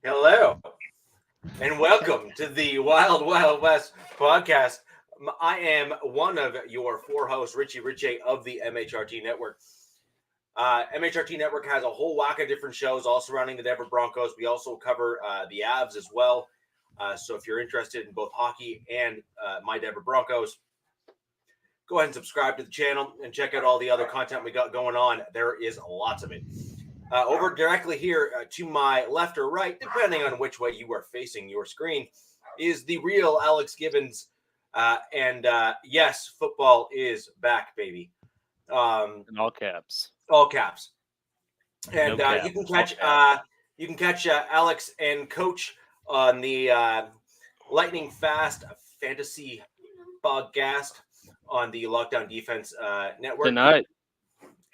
Hello, and welcome to the Wild Wild West podcast. I am one of your four hosts, Richie Ritchie of the MHRT Network. MHRT Network has a whole whack of different shows all surrounding the Denver Broncos. We also cover the Avs as well. So if you're interested in both hockey and my Denver Broncos, go ahead and subscribe to the channel and check out all the other content we got going on. There is lots of it. Over directly here to my left or right, depending on which way you are facing your screen, is the real Alex Gibbons. Yes, football is back, baby. In all caps. All caps. And No cap. you can catch Alex and Coach on the Lightning Fast Fantasy podcast on the Lockdown Defense Network Tonight.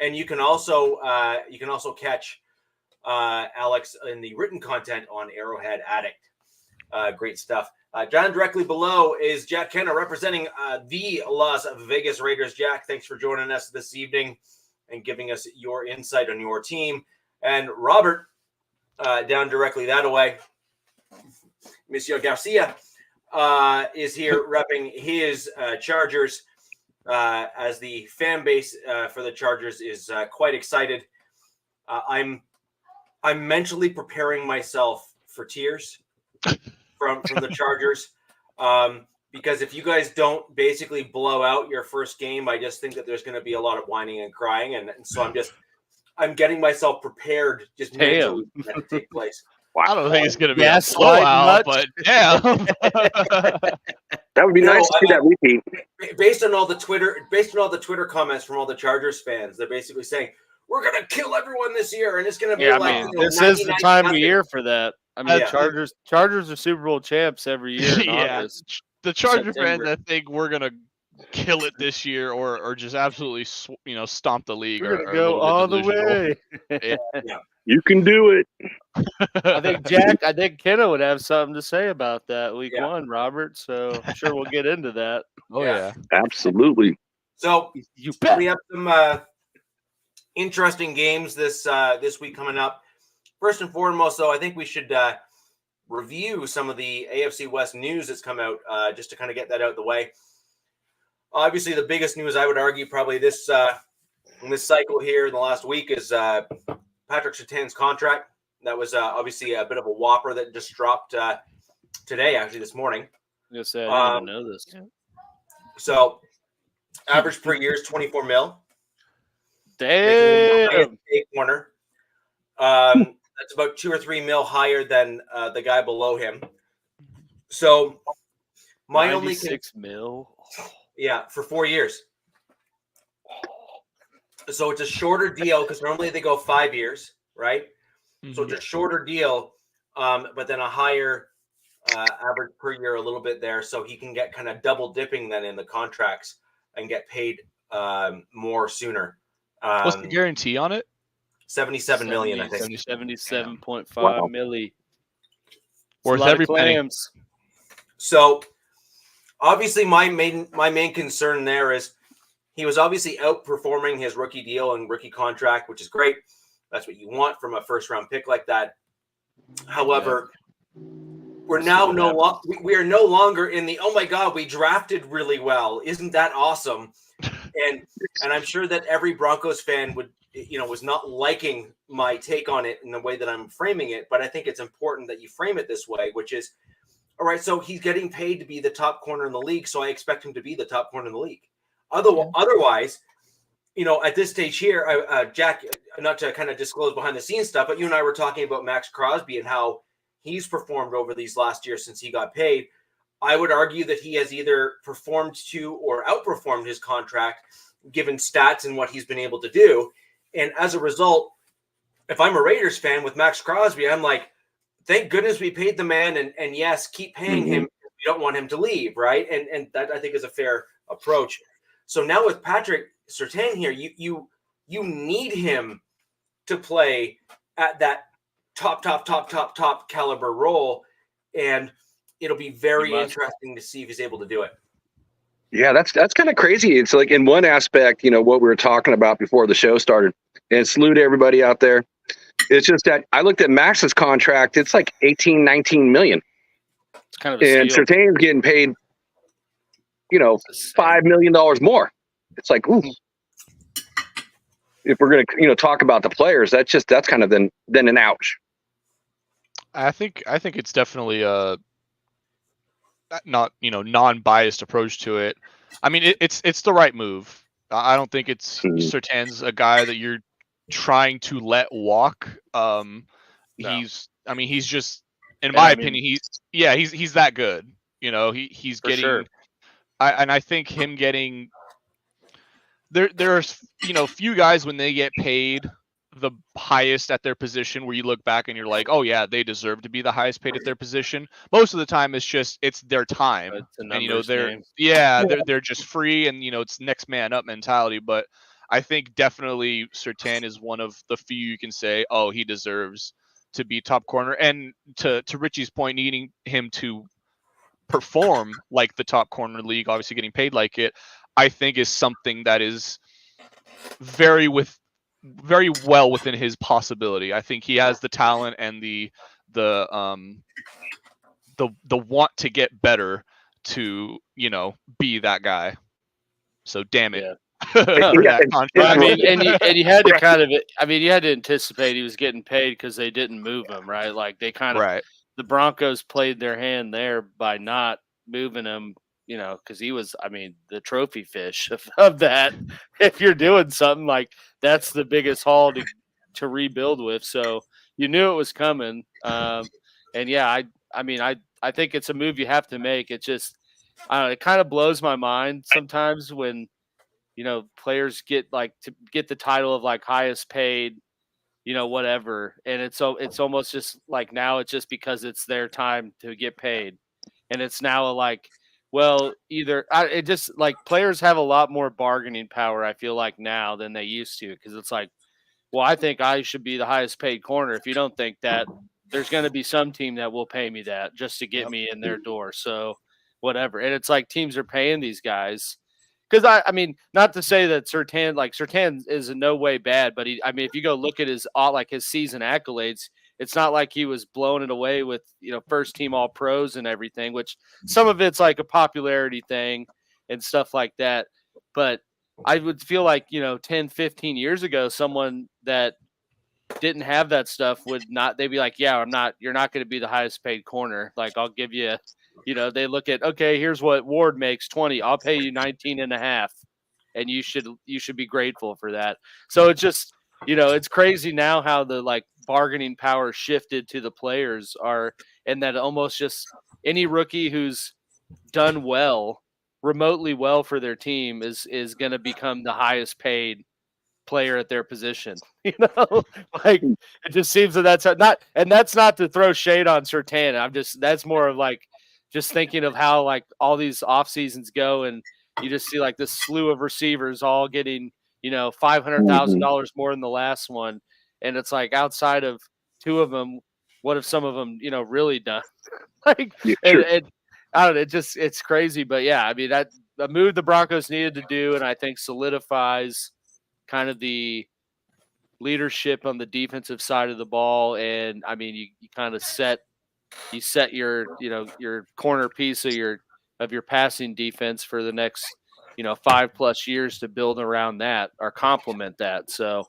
And you can also catch Alex in the written content on Arrowhead Addict. Great stuff. Down directly below is Jack Kenna representing the Las Vegas Raiders. Jack, thanks for joining us this evening and giving us your insight on your team. And Robert, down directly that way, Monsieur Garcia, is here repping his Chargers. As the fan base for the Chargers is quite excited. I'm mentally preparing myself for tears from the Chargers because if you guys don't basically blow out your first game, I just think that there's going to be a lot of whining and crying, and so I'm getting myself prepared just mentally for that to take place. Wow. I don't think it's going to be a blowout, but yeah. That would be nice to see that repeat. Based on all the Twitter comments from all the Chargers fans, they're basically saying we're going to kill everyone this year, and it's going to be this is the time of year for that. I mean, Yeah. Chargers are Super Bowl champs every year. In August, The Charger September. fans, I think we're going to kill it this year, or just absolutely, stomp the league. We're or gonna go all the way. Yeah. You can do it. I think Kenna would have something to say about that week one, Robert. So I'm sure we'll get into that. Oh yeah. Absolutely. So You bet. we have some interesting games this week coming up. First and foremost, though, I think we should review some of the AFC West news that's come out just to kind of get that out of the way. Obviously, the biggest news I would argue probably this in this cycle here in the last week is Patrick Surtain's contract. That was obviously a bit of a whopper that just dropped today, actually this morning. I didn't even know this. So average per year is $24 million. Damn. Corner. That's about $2 or $3 million higher than the guy below him. So my only $6 million. Yeah, for 4 years. So it's a shorter deal because normally they go 5 years, right? Mm-hmm. So it's a shorter deal, but then a higher average per year a little bit there. So he can get kind of double dipping then in the contracts and get paid more sooner. What's the guarantee on it? $77 million, I think. 77.5 million. Worth every penny. So obviously my main concern there is he was obviously outperforming his rookie deal and rookie contract, which is great. That's what you want from a first-round pick like that. However, we are no longer in the, oh my God, we drafted really well. Isn't that awesome? And I'm sure that every Broncos fan was not liking my take on it in the way that I'm framing it, but I think it's important that you frame it this way, which is, all right, so he's getting paid to be the top corner in the league, so I expect him to be the top corner in the league. Otherwise, at this stage here, Jack, not to kind of disclose behind the scenes stuff, but you and I were talking about Max Crosby and how he's performed over these last years since he got paid. I would argue that he has either performed to or outperformed his contract, given stats and what he's been able to do. And as a result, if I'm a Raiders fan with Max Crosby, I'm like, thank goodness we paid the man, and yes, keep paying him. We don't want him to leave, right? And that I think is a fair approach. So now with Patrick Surtain here, you need him to play at that top caliber role, and it'll be very interesting to see if he's able to do it. Yeah, that's kind of crazy. It's like in one aspect, what we were talking about before the show started, and salute to everybody out there. It's just that I looked at Max's contract. It's like 18, 19 million. It's kind of a And steal. Surtain's getting paid, $5 million more. It's like, ooh. If we're gonna, talk about the players, that's kind of then an ouch. I think it's definitely a not non-biased approach to it. I mean, it's the right move. I don't think it's Surtain's a guy that you're trying to let walk. No. He's just, in my opinion, he's that good. He's For getting. sure. I think him getting. There's few guys when they get paid the highest at their position where you look back and you're like, oh yeah, they deserve to be the highest paid at their position. Most of the time it's their time. It's a And numbers they're game. they're just free, and it's next man up mentality. But I think definitely Surtain is one of the few you can say, oh, he deserves to be top corner. And to Richie's point, needing him to perform like the top corner in the league, obviously getting paid like it, I think is something that is very well within his possibility. I think he has the talent and the want to get better to be that guy. So damn it. Yeah. For that contract. I mean, and you had to kind of, you had to anticipate he was getting paid because they didn't move him, right? Like they kind of, right. The Broncos played their hand there by not moving him, because he was, the trophy fish of that. If you're doing something like that's the biggest haul to rebuild with, so you knew it was coming. And yeah, I think it's a move you have to make. It just, it kind of blows my mind sometimes when players get to get the title of like highest paid, whatever, and it's almost just like now it's just because it's their time to get paid, and it's now like, well, it just like players have a lot more bargaining power, I feel like, now than they used to, because it's like, well, I think I should be the highest paid corner. If you don't think that, there's going to be some team that will pay me that just to get me in their door. So whatever. And it's like teams are paying these guys. Because not to say that Surtain is in no way bad, but if you go look at his season accolades, it's not like he was blowing it away with first team all pros and everything, which some of it's like a popularity thing and stuff like that. But I would feel like 10, 15 years ago, someone that didn't have that stuff would not. They'd be like, yeah, you're not going to be the highest paid corner. Like I'll give you. They look at, okay, here's what Ward makes, 20. I'll pay you 19 and a half. And you should be grateful for that. So it's just, it's crazy now how the like bargaining power shifted to the players and that almost just any rookie who's done remotely well for their team is going to become the highest paid player at their position. Like it just seems that's not to throw shade on Surtain. That's more of like, just thinking of how like all these off seasons go, and you just see like this slew of receivers all getting $500,000 more than the last one, and it's like outside of two of them, what if some of them really done? Like, yeah, sure. and I don't know, it's crazy, but yeah, that the move the Broncos needed to do, and I think solidifies kind of the leadership on the defensive side of the ball, and you kind of set your your corner piece of your passing defense for the next 5+ years to build around that or complement that. So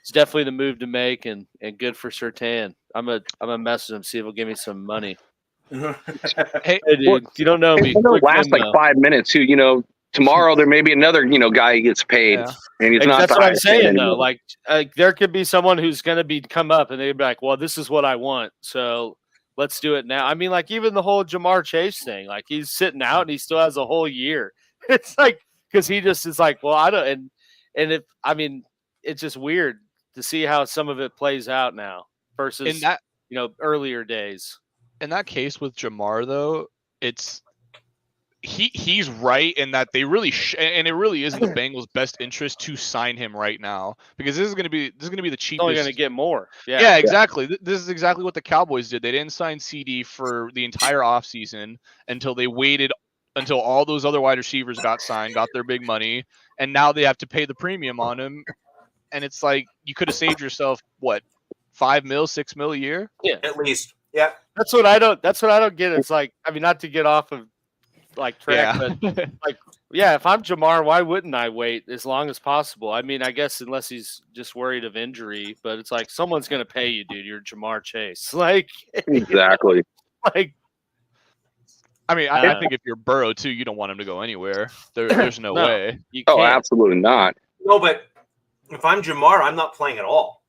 it's definitely the move to make, and good for Surtain. I'm gonna message him, see if he'll give me some money. Hey dude, you don't know me. It'll last like 5 minutes too. Tomorrow there may be another guy who gets paid, and he's not. That's what I'm saying though. Like there could be someone who's going to come up, and they'd be like, "Well, this is what I want." So let's do it now. Like even the whole Jamar Chase thing, like he's sitting out and he still has a whole year. It's like, because he just is like, well, I don't, and if, it's just weird to see how some of it plays out now versus in that, earlier days. In that case with Jamar though, it's, he's right in that they really and it really is in the Bengals' best interest to sign him right now, because this is going to be the cheapest. Only going to get more. Yeah, exactly. This is exactly what the Cowboys did. They didn't sign CD for the entire offseason until they waited until all those other wide receivers got signed, got their big money, and now they have to pay the premium on him. And it's like, you could have saved yourself what, $5 mil, $6 mil a year. Yeah, At least. Yeah. that's what I don't get. It's like, I mean, not to get off of like track, but yeah, if I'm Jamar, why wouldn't I wait as long as possible? I mean, I guess unless he's just worried of injury, but it's like someone's gonna pay you, dude. You're Jamar Chase. Like Exactly. like I mean, I think if you're Burrow too, you don't want him to go anywhere. There's no way. you Oh, can't. absolutely not. No, but if I'm Jamar, I'm not playing at all.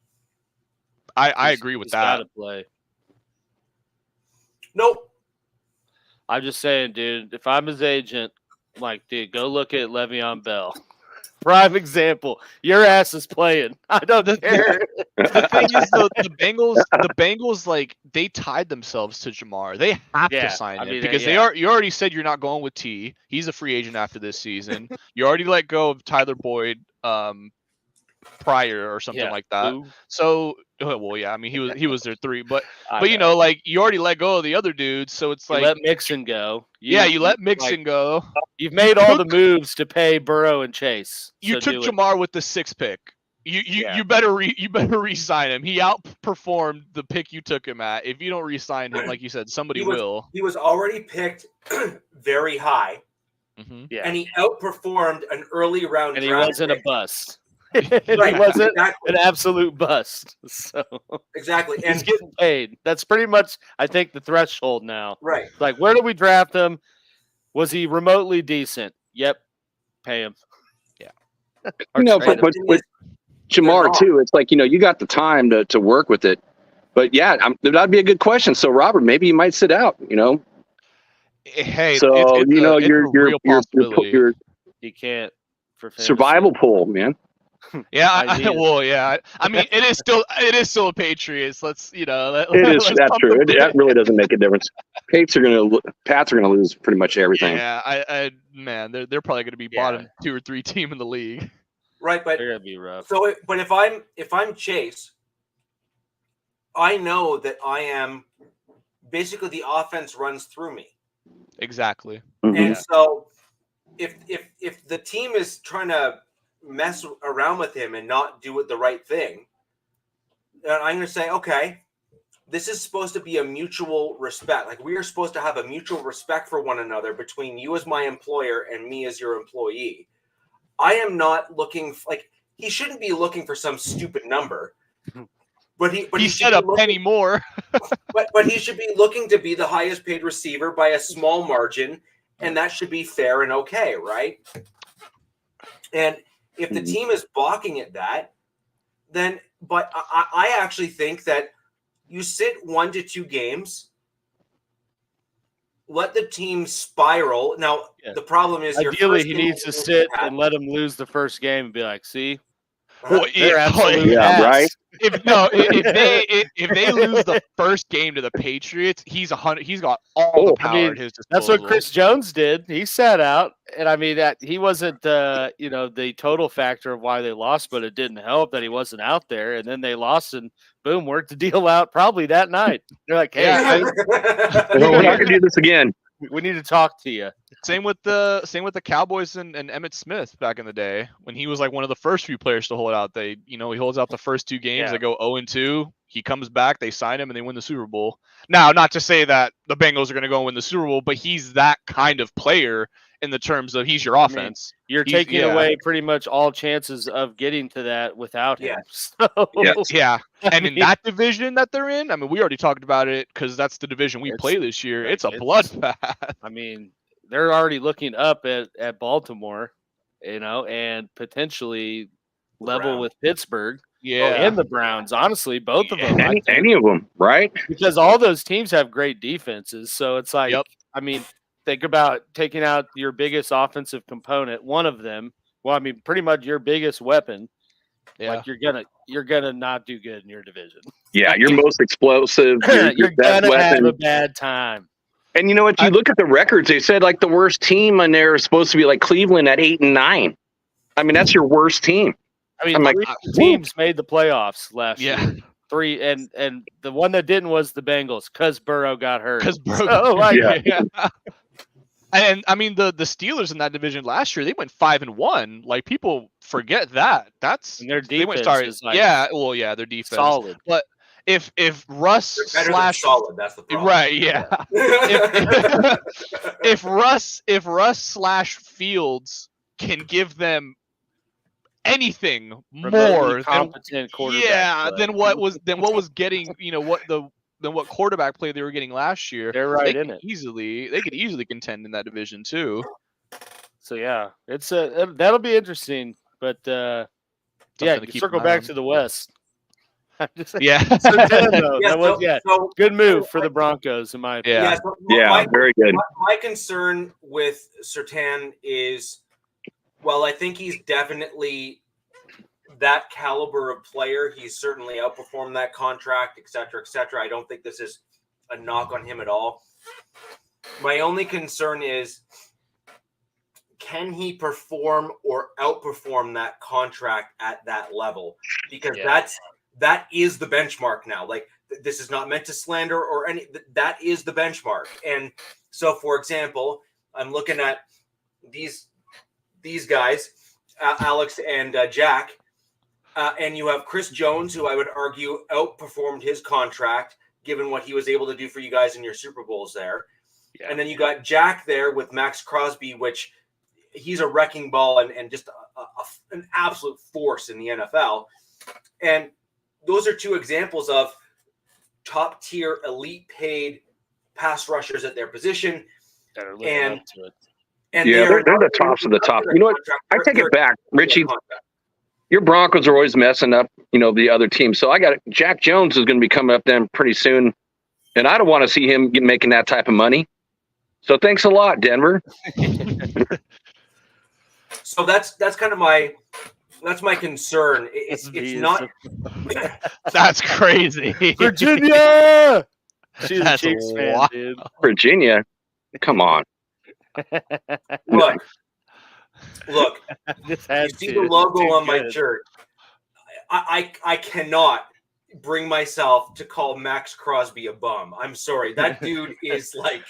I agree with He's that. gotta play. Nope. I'm just saying, dude, if I'm his agent, like, dude, go look at Le'Veon Bell. Prime example. Your ass is playing. I don't care. The thing is, though, the Bengals, like, they tied themselves to Jamar. They have to sign him because you already said you're not going with T. He's a free agent after this season. You already let go of Tyler Boyd prior or something like that. Ooh. So, well, yeah, I mean, he was their 3, but you know, like, you already let go of the other dudes, so it's like you let Mixon go. You let Mixon go. You've made all the moves to pay Burrow and Chase. You took Jamar with the 6th pick. You better re-sign him. He outperformed the pick you took him at. If you don't re-sign him, like you said, somebody will. He was already picked very high, and he outperformed an early round. And he wasn't a bust. Right, he wasn't exactly. an absolute bust. So exactly, and he's getting paid. That's pretty much, I think, the threshold now. Right. Like, where do we draft him? Was he remotely decent? Yep. Pay him. Yeah. But with Jamar too, it's like, you got the time to work with it. But yeah, that'd be a good question. So Robert, maybe you might sit out. Hey, so it's your you can't for fantasy. Survival pool, man. Yeah, I mean, it is still a Patriots. Let's it is. That's true. That really doesn't make a difference. Pats are gonna lose pretty much everything. Yeah, man, they're probably gonna be bottom 2 or 3 team in the league. Right, but they're gonna be rough. So, but if I'm Chase, I know that I am basically the offense runs through me. Exactly. And so, if the team is trying to mess around with him and not do it the right thing, I'm going to say, okay, this is supposed to be a mutual respect. Like, we are supposed to have a mutual respect for one another between you as my employer and me as your employee. I am not looking he shouldn't be looking for some stupid number, but he said a penny more. but he should be looking to be the highest paid receiver by a small margin, and that should be fair and okay, right? And if the team is balking at that, then, but I actually think that you sit 1 to 2 games, let the team spiral. Now, the problem is ideally he needs to sit and let them lose the first game and be like, see, they're absolute ass. Right. If they lose the first game to the Patriots, he's got all the power at his disposal. That's what Chris Jones did. He sat out, and I mean that he wasn't the total factor of why they lost, but it didn't help that he wasn't out there. And then they lost, and boom, worked the deal out probably that night. They're like, hey, we're not gonna do this again. We need to talk to you. Same with the Cowboys and Emmitt Smith back in the day when he was like one of the first few players to hold out. He holds out the first 2 games. They go 0-2. He comes back, they sign him, and they win the Super Bowl. Now, not to say that the Bengals are going to go and win the Super Bowl, but he's that kind of player in the terms of he's your offense. You're taking away pretty much all chances of getting to that without him. So. Yeah. And in that division that they're in, I mean, we already talked about it because that's the division we play this year. It's a bloodbath. I mean, they're already looking up at Baltimore, and potentially level with Pittsburgh. Yeah. And the Browns, honestly, both of them. Any of them, right? Because all those teams have great defenses. So it's like, I mean, think about taking out your biggest offensive component, one of them. Well, I mean, pretty much your biggest weapon. Yeah. Like you're gonna not do good in your division. Yeah, your most explosive. You're gonna have a bad time. And you know what? You look at the records. They said like the worst team on there is supposed to be like Cleveland at 8-9. I mean, that's your worst team. I mean, 3 teams made the playoffs last year. 3 and the one that didn't was the Bengals because Burrow got hurt. And I mean the Steelers in that division last year, they went 5-1. Like people forget that. That's and their defense they went, is like their defense solid. But if Russ They're better than solid. That's the problem. right, yeah. if Russ slash Fields can give them anything Remotely more competent quarterback play. than what was getting, what quarterback play they were getting last year, They're right they in could it. they could easily contend in that division too. So yeah, it's that'll be interesting. But yeah, Something to keep circle an eye back on. to the West. Yeah. Sertan, though, Yeah, that was so good move for the Broncos in my opinion. Yeah. so Yeah, very good. My concern with Sertan is, well, I think he's definitely that caliber of player. He's certainly outperformed that contract, et cetera, et cetera. I don't think this is a knock on him at all. My only concern is, can he perform or outperform that contract at that level? Because that is the benchmark now. Like, this is not meant to slander or any. That is the benchmark. And so, for example, I'm looking at these guys, Alex and Jack, and you have Chris Jones, who I would argue outperformed his contract given what he was able to do for you guys in your Super Bowls there. Yeah. And then you got Jack there with Max Crosby, which he's a wrecking ball and just an absolute force in the NFL. And those are two examples of top tier, elite paid pass rushers at their position. And yeah, they're the tops of the top. You know what? I take it back, Richie. Your Broncos are always messing up, the other team. So I got Jack Jones is going to be coming up then pretty soon, and I don't want to see him making that type of money. So thanks a lot, Denver. So that's kind of my concern. It's not. That's crazy. Virginia. She's That's a Chiefs fan, dude. Virginia, come on. Look. You see the logo on my shirt. I cannot bring myself to call Max Crosby a bum. I'm sorry. That dude is like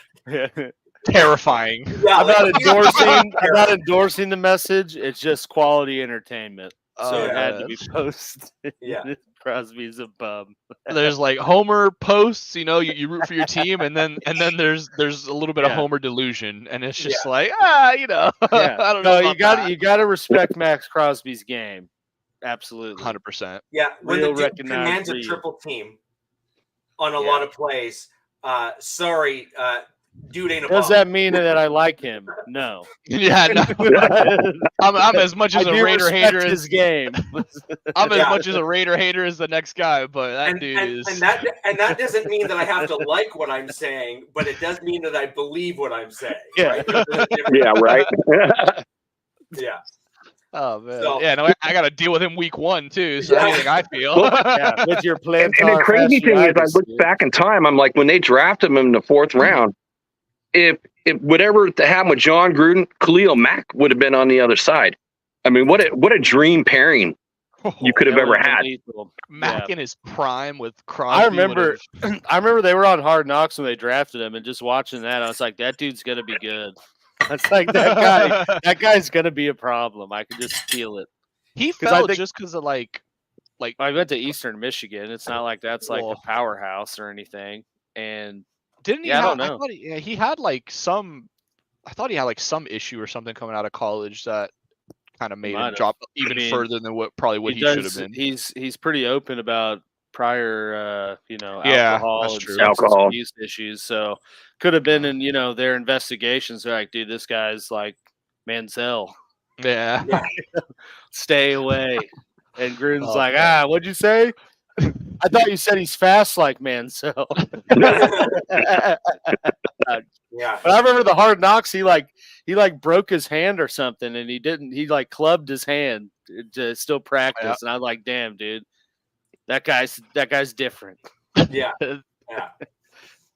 terrifying. Yeah, I'm not endorsing the message. It's just quality entertainment. So it had to be posted. Yeah. Crosby's a bum. There's like Homer posts, you root for your team, and then there's a little bit of Homer delusion, and it's just like I don't know. You got to respect Max Crosby's game. Absolutely, 100%. Yeah, when the dude commands a triple team on a lot of plays, sorry, dude ain't a Does bum. that mean that I like him? No. Yeah, no. I'm as much as a Raider hater as his game. I'm as much as a Raider hater as the next guy, but that dude is. And that doesn't mean that I have to like what I'm saying, but it does mean that I believe what I'm saying. Yeah. Right? Yeah. Right. Yeah. Oh man. So, I got to deal with him week 1 too. So anything I feel. With your plan. And the crazy thing is, I look back in time. I'm like, when they drafted him in the 4th round, if whatever happened with John Gruden, Khalil Mack would have been on the other side. I mean, what a dream pairing you could have ever had. Mack in his prime with Crosby. I remember they were on Hard Knocks when they drafted him, and just watching that, I was like, that dude's gonna be good. It's like that guy's gonna be a problem. I can just feel it. He fell just because of like I went to Eastern Michigan. It's not like that's like a powerhouse or anything. And didn't he? I don't know. He had like some. I thought he had like some issue or something coming out of college that kind of made him drop even further than what he should have been. He's pretty open about prior, alcohol abuse issues. So could have been in their investigations. They're like, dude, this guy's like Manziel. Yeah. Stay away. And Gruden's like, what'd you say? I thought you said he's fast like Manziel. Yeah. But I remember the Hard Knocks. He broke his hand or something, and he like clubbed his hand to still practice. Yeah. And I'm like, damn, dude, that guy's different. Yeah. Yeah.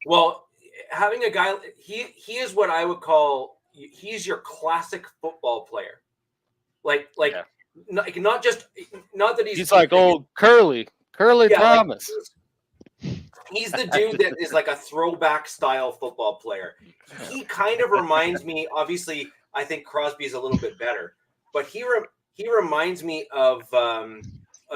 Well, having a guy, he is what I would call, he's your classic football player. Like not that he's like old Curly Thomas. He's the dude that is like a throwback style football player. He kind of reminds me, obviously, I think Crosby is a little bit better, but he reminds me of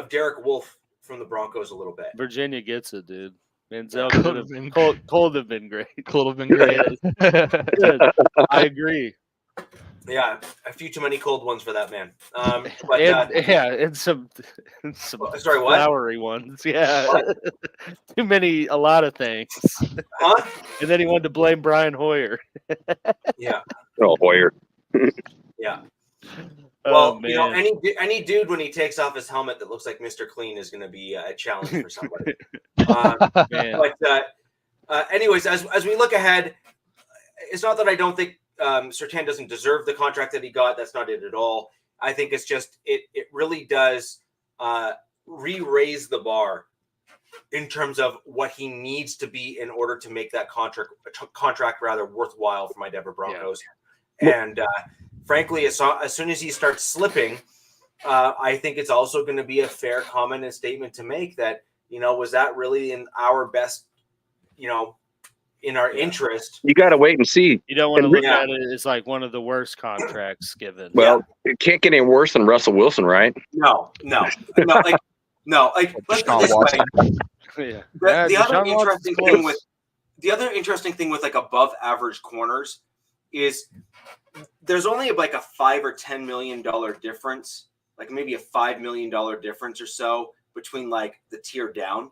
Derek Wolfe from the Broncos a little bit. Virginia gets it, dude. Manziel Could could have been- have cold have been great. Could have been great. Good. I agree. Yeah, a few too many cold ones for that man. And some sorry, what? flowery ones. Yeah. What? A lot of things. Huh? And then he wanted to blame Brian Hoyer. Yeah, Oh, Hoyer. yeah. Oh, Well, man. any dude when he takes off his helmet that looks like Mr. Clean is going to be a challenge for somebody. Man. But anyways, as we look ahead, it's not that I don't think Surtain doesn't deserve the contract that he got. That's not it at all. I think it's just it really does re-raise the bar in terms of what he needs to be in order to make that contract rather worthwhile for my Denver Broncos. Yeah. And frankly, as soon as he starts slipping, I think it's also going to be a fair comment and statement to make that, was that really in our best, in our interest? You got to wait and see. You don't want to look at it as like one of the worst contracts given. Well, it can't get any worse than Russell Wilson, right? No. Let's put it this way. Yeah. The other interesting thing with like above average corners is there's only like a $5 or $10 million difference, like maybe a $5 million difference or so between like the tier down.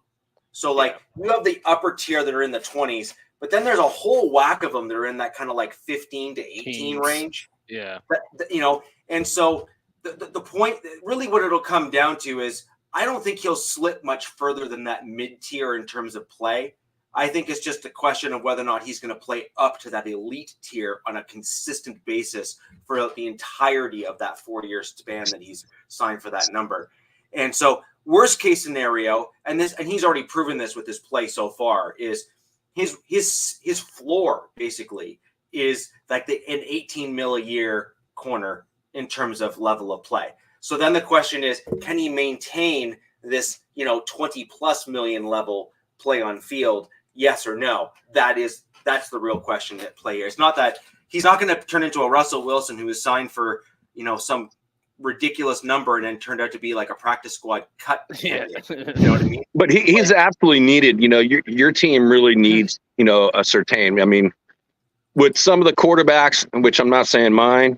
So like you have the upper tier that are in the 20s, but then there's a whole whack of them that are in that kind of like 15 to 18 range. Yeah. But, and so the point, really what it'll come down to is I don't think he'll slip much further than that mid-tier in terms of play. I think it's just a question of whether or not he's going to play up to that elite tier on a consistent basis for the entirety of that 4-year span that he's signed for that number. And so worst case scenario, and he's already proven this with his play so far, is his floor basically is like an 18 mil a year corner in terms of level of play. So then the question is, can he maintain this, 20 plus million level play on field? Yes or no? That's the real question at play here. It's not that he's not going to turn into a Russell Wilson who is signed for, some ridiculous number and then turned out to be like a practice squad cut. Yeah. You know what I mean? But he's absolutely needed. Your team really needs, a Surtain. I mean, with some of the quarterbacks, which I'm not saying mine,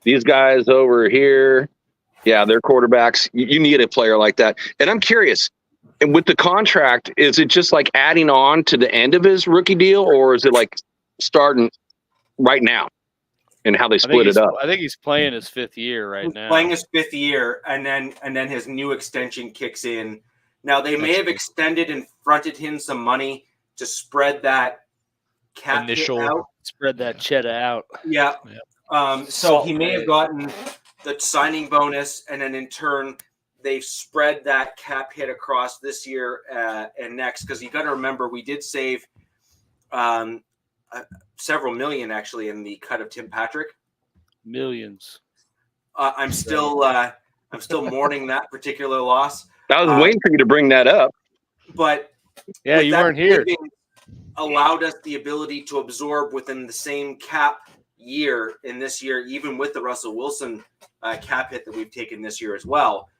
these guys over here, yeah, they're quarterbacks. You need a player like that. And I'm curious, and with the contract, is it just like adding on to the end of his rookie deal, or is it like starting right now and how they split it up? I think he's playing his 5th year right now. Playing his 5th year, and then his new extension kicks in. Now they may have extended and fronted him some money to spread that cap Initial hit out. Spread that cheddar out. Yeah. So he may have gotten the signing bonus, and then in turn they've spread that cap hit across this year and next. Because you got to remember, we did save several million actually in the cut of Tim Patrick. Millions. I'm still mourning that particular loss. I was waiting for you to bring that up. But yeah, you weren't here. Allowed us the ability to absorb within the same cap year in this year, even with the Russell Wilson cap hit that we've taken this year as well.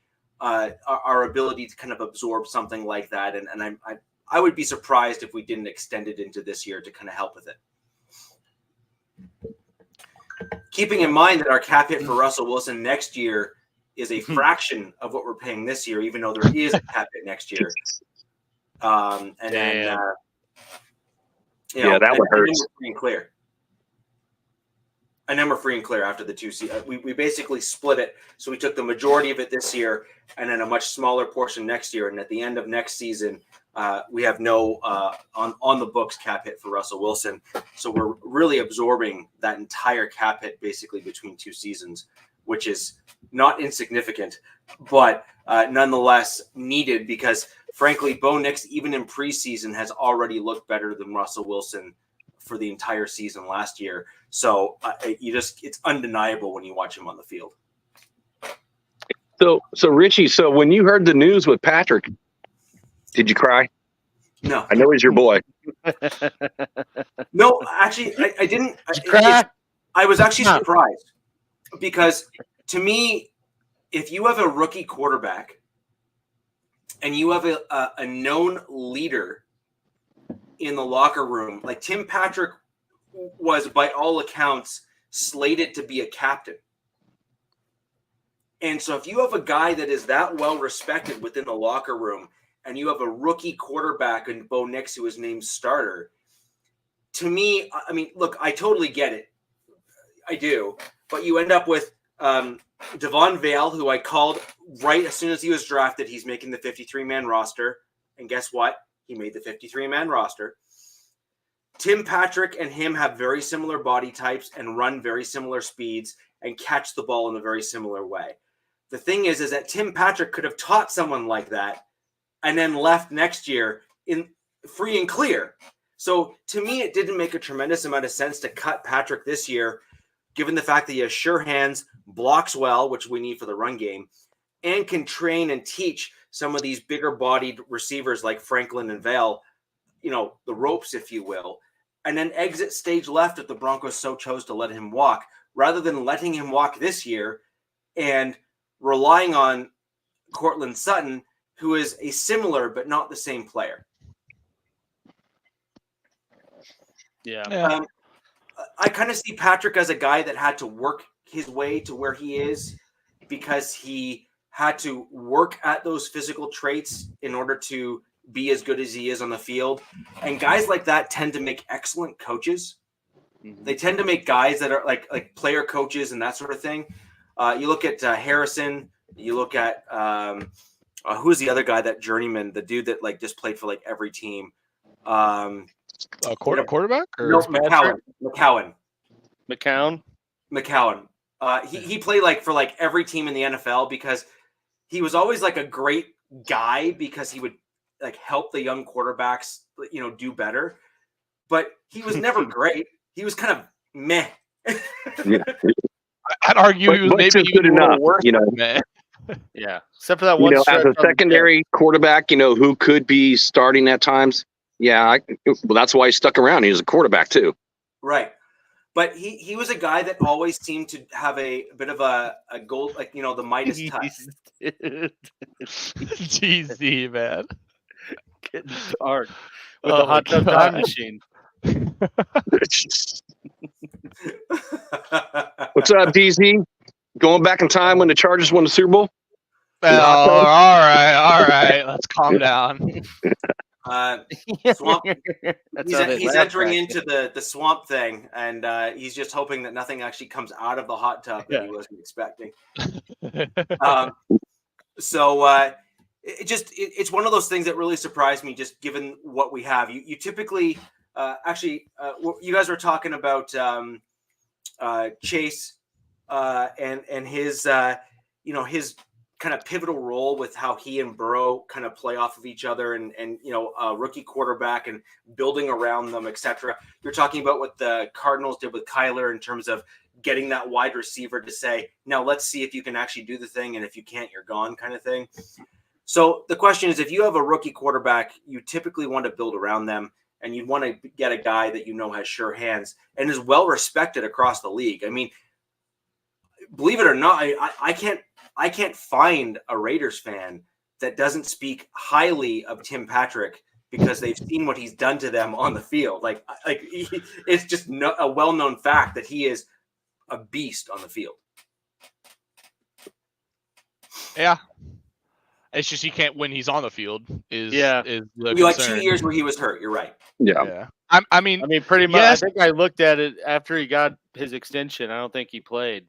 Our ability to kind of absorb something like that, and I would be surprised if we didn't extend it into this year to kind of help with it. Keeping in mind that our cap hit for Russell Wilson next year is a fraction of what we're paying this year, even though there is a cap hit next year. That would hurt. And then we're free and clear after the 2 seasons. We basically split it. So we took the majority of it this year and then a much smaller portion next year. And at the end of next season, we have no on the books cap hit for Russell Wilson. So we're really absorbing that entire cap hit basically between 2 seasons, which is not insignificant, but nonetheless needed because, frankly, Bo Nix, even in preseason, has already looked better than Russell Wilson for the entire season last year. So it's undeniable when you watch him on the field. So Richie, so when you heard the news with Patrick, did you cry? No. I know he's your boy. No, actually, I didn't. Did you cry? I was actually surprised because to me, if you have a rookie quarterback and you have a known leader in the locker room, like Tim Patrick was, by all accounts, slated to be a captain. And so if you have a guy that is that well respected within the locker room, and you have a rookie quarterback in Bo Nix who is named starter, to me, I mean, look, I totally get it. I do. But you end up with Devon Vale, who I called right as soon as he was drafted. He's making the 53-man roster. And guess what? He made the 53-man roster. Tim Patrick and him have very similar body types and run very similar speeds and catch the ball in a very similar way. The thing is that Tim Patrick could have taught someone like that and then left next year in free and clear. So to me, it didn't make a tremendous amount of sense to cut Patrick this year, given the fact that he has sure hands, blocks well, which we need for the run game, and can train and teach some of these bigger bodied receivers like Franklin and Vale, the ropes, if you will, and then exit stage left if the Broncos so chose to let him walk, rather than letting him walk this year and relying on Courtland Sutton, who is a similar but not the same player. Yeah. I kind of see Patrick as a guy that had to work his way to where he is because he had to work at those physical traits in order to be as good as he is on the field. And guys like that tend to make excellent coaches. Mm-hmm. They tend to make guys that are like player coaches and that sort of thing. You look at Harrison. You look at who's the other guy, that journeyman, the dude that just played for every team. Quarterback? Or no, McCown. He played for every team in the NFL because he was always a great guy because he would help the young quarterbacks do better. But he was never great. He was kind of meh. Yeah. I'd argue he was maybe good enough, worse meh. Yeah, except for that one. As a secondary quarterback, who could be starting at times. Yeah, that's why he stuck around. He was a quarterback too. Right. But he was a guy that always seemed to have a bit of a gold, the Midas touch. GC, man. Getting dark with the hot tub time machine. What's up, DZ? Going back in time when the Chargers won the Super Bowl? All right. Let's calm down. Swamp. He's entering into the swamp thing, and he's just hoping that nothing actually comes out of the hot tub that he wasn't expecting. It's one of those things that really surprised me, just given what we have. You typically you guys were talking about Chase and his his kind of pivotal role with how he and Burrow kind of play off of each other and a rookie quarterback and building around them, etc. You're talking about what the Cardinals did with Kyler in terms of getting that wide receiver to say, now let's see if you can actually do the thing. And if you can't, you're gone, kind of thing. So the question is, if you have a rookie quarterback, you typically want to build around them, and you want to get a guy that has sure hands and is well respected across the league. I mean, believe it or not, I can't find a Raiders fan that doesn't speak highly of Tim Patrick because they've seen what he's done to them on the field. It's just a well-known fact that he is a beast on the field. Yeah. It's just he can't when he's on the field. Is the concern. 2 years where he was hurt. You're right. Yeah. I mean, pretty much. Yes. I think I looked at it after he got his extension. I don't think he played.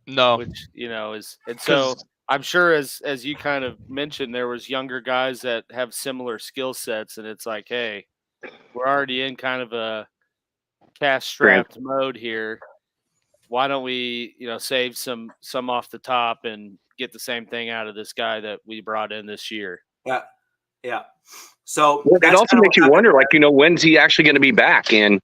No, which is, and so I'm sure as you kind of mentioned, there was younger guys that have similar skill sets, and it's like, hey, we're already in kind of a cash-strapped mode here. Why don't we, save some off the top and get the same thing out of this guy that we brought in this year? Yeah. So it also makes you wonder, when's he actually going to be back, and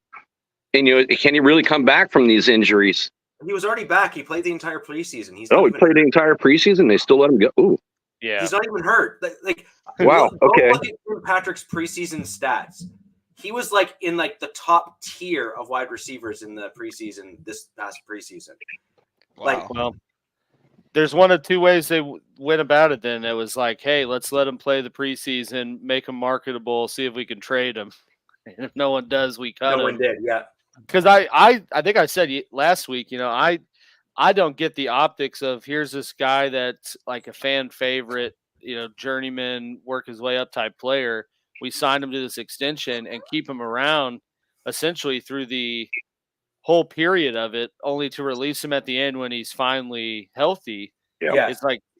can he really come back from these injuries? He was already back. He played the entire preseason. He played the entire preseason. They still let him go. Ooh. Yeah. He's not even hurt. Wow. Okay. Look at Patrick's preseason stats. He was in the top tier of wide receivers in the preseason, this past preseason. Wow. there's one of two ways they went about it. Then it was like, hey, let's let him play the preseason, make him marketable, see if we can trade him. And if no one does, we cut No him. one did. Yeah. Because I think I said last week, I don't get the optics of here's this guy that's like a fan favorite, journeyman, work his way up type player. We signed him to this extension and keep him around essentially through the whole period of it, only to release him at the end when he's finally healthy. Yeah.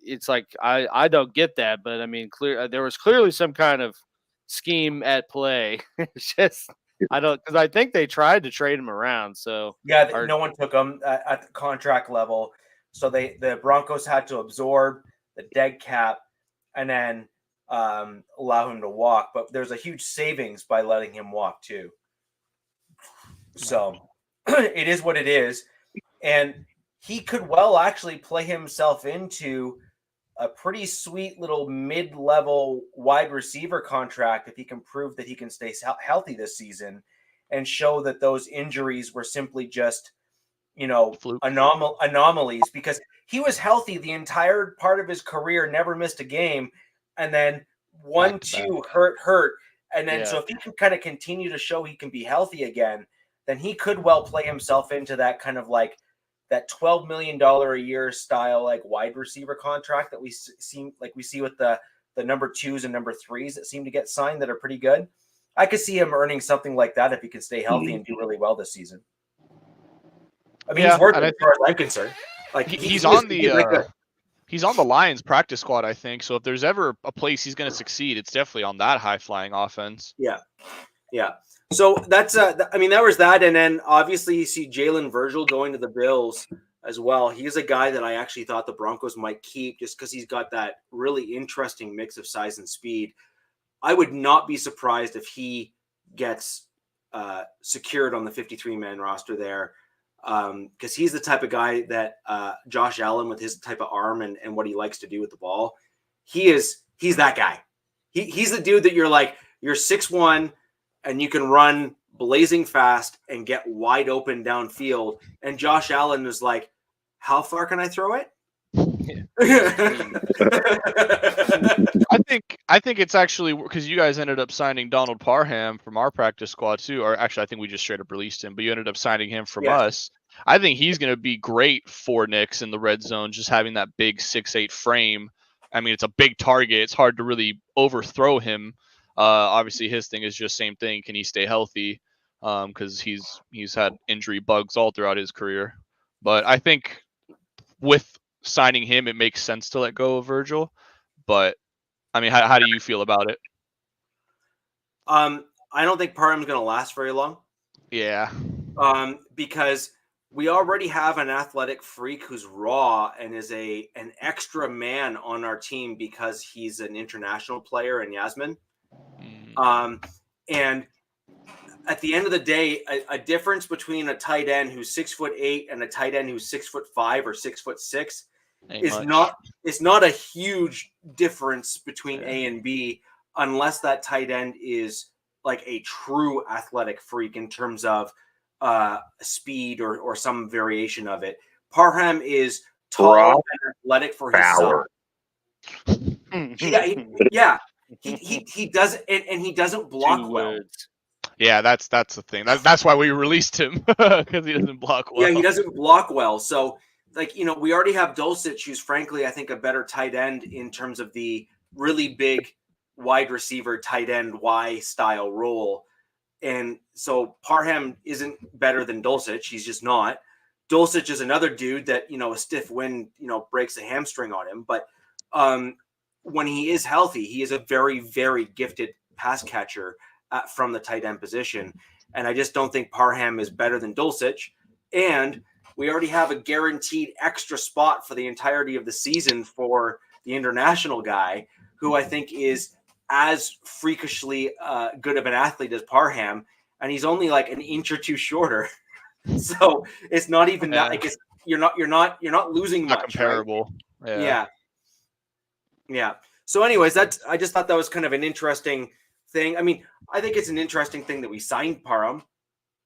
It's like I don't get that, but I mean, there was clearly some kind of scheme at play. It's just because I think they tried to trade him around. So yeah, no one took him at the contract level, so the Broncos had to absorb the dead cap and then allow him to walk. But there's a huge savings by letting him walk too. So it is what it is, and he could well actually play himself into a pretty sweet little mid-level wide receiver contract if he can prove that he can stay healthy this season and show that those injuries were simply just, anomalies, because he was healthy the entire part of his career, never missed a game. And then 1-2 hurt. And then, so if he can kind of continue to show he can be healthy again, then he could well play himself into that kind of like that $12 million a year style, like wide receiver contract that we see with the number 2s and number 3s that seem to get signed that are pretty good. I could see him earning something like that if he can stay healthy and do really well this season. I mean, he's worth it as far as I'm concerned. Like he's on the Lions practice squad, I think. So if there's ever a place he's going to succeed, it's definitely on that high flying offense. Yeah. So that's that was that, and then obviously you see Jalen Virgil going to the Bills as well. He's a guy that I actually thought the Broncos might keep just because he's got that really interesting mix of size and speed. I would not be surprised if he gets secured on the 53-man roster there, because he's the type of guy that Josh Allen, with his type of arm and what he likes to do with the ball, he's that guy. He's the dude that you're 6'1", and you can run blazing fast and get wide open downfield. And Josh Allen is like, how far can I throw it? I think it's actually because you guys ended up signing Donald Parham from our practice squad too, or actually I think we just straight up released him, but you ended up signing him from us. I think he's going to be great for Knicks in the red zone, just having that big 6'8" frame. I mean, it's a big target. It's hard to really overthrow him. Obviously, his thing is just same thing. Can he stay healthy? Because he's had injury bugs all throughout his career. But I think with signing him, it makes sense to let go of Virgil. But I mean, how do you feel about it? I don't think Parham's going to last very long. Yeah. Because we already have an athletic freak who's raw and is an extra man on our team because he's an international player in Yasmin. And at the end of the day, a difference between a tight end who's 6'8" and a tight end who's 6'5" or 6'6" is not a huge difference between A and B, unless that tight end is like a true athletic freak in terms of speed or some variation of it. Parham is tall and athletic for his size. He does, and he doesn't block well. Yeah, that's the thing. That's why we released him, because he doesn't block well. Yeah, he doesn't block well. So, we already have Dulcich, who's frankly, I think, a better tight end in terms of the really big wide receiver tight end Y style role. And so Parham isn't better than Dulcich. He's just not. Dulcich is another dude that, a stiff wind, breaks a hamstring on him. But when he is healthy, he is a very, very gifted pass catcher from the tight end position. And I just don't think Parham is better than Dulcich. And we already have a guaranteed extra spot for the entirety of the season for the international guy, who I think is as freakishly good of an athlete as Parham. And he's only like an inch or two shorter. So it's not even that, like, you're not losing much. Not comparable. Right? Yeah. So anyways, I just thought that was kind of an interesting thing. I mean, I think it's an interesting thing that we signed Parham,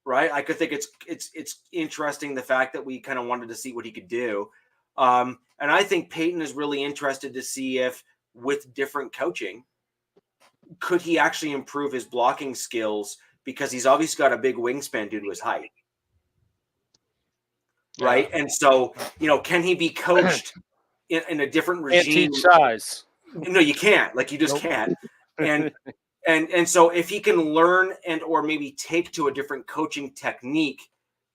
right? I could think it's interesting the fact that we kind of wanted to see what he could do. And I think Peyton is really interested to see if, with different coaching, could he actually improve his blocking skills, because he's obviously got a big wingspan due to his height. Right. And so, can he be coached in a different regime? Can't teach size. No, you can't. Like, you just can't. And so if he can learn or maybe take to a different coaching technique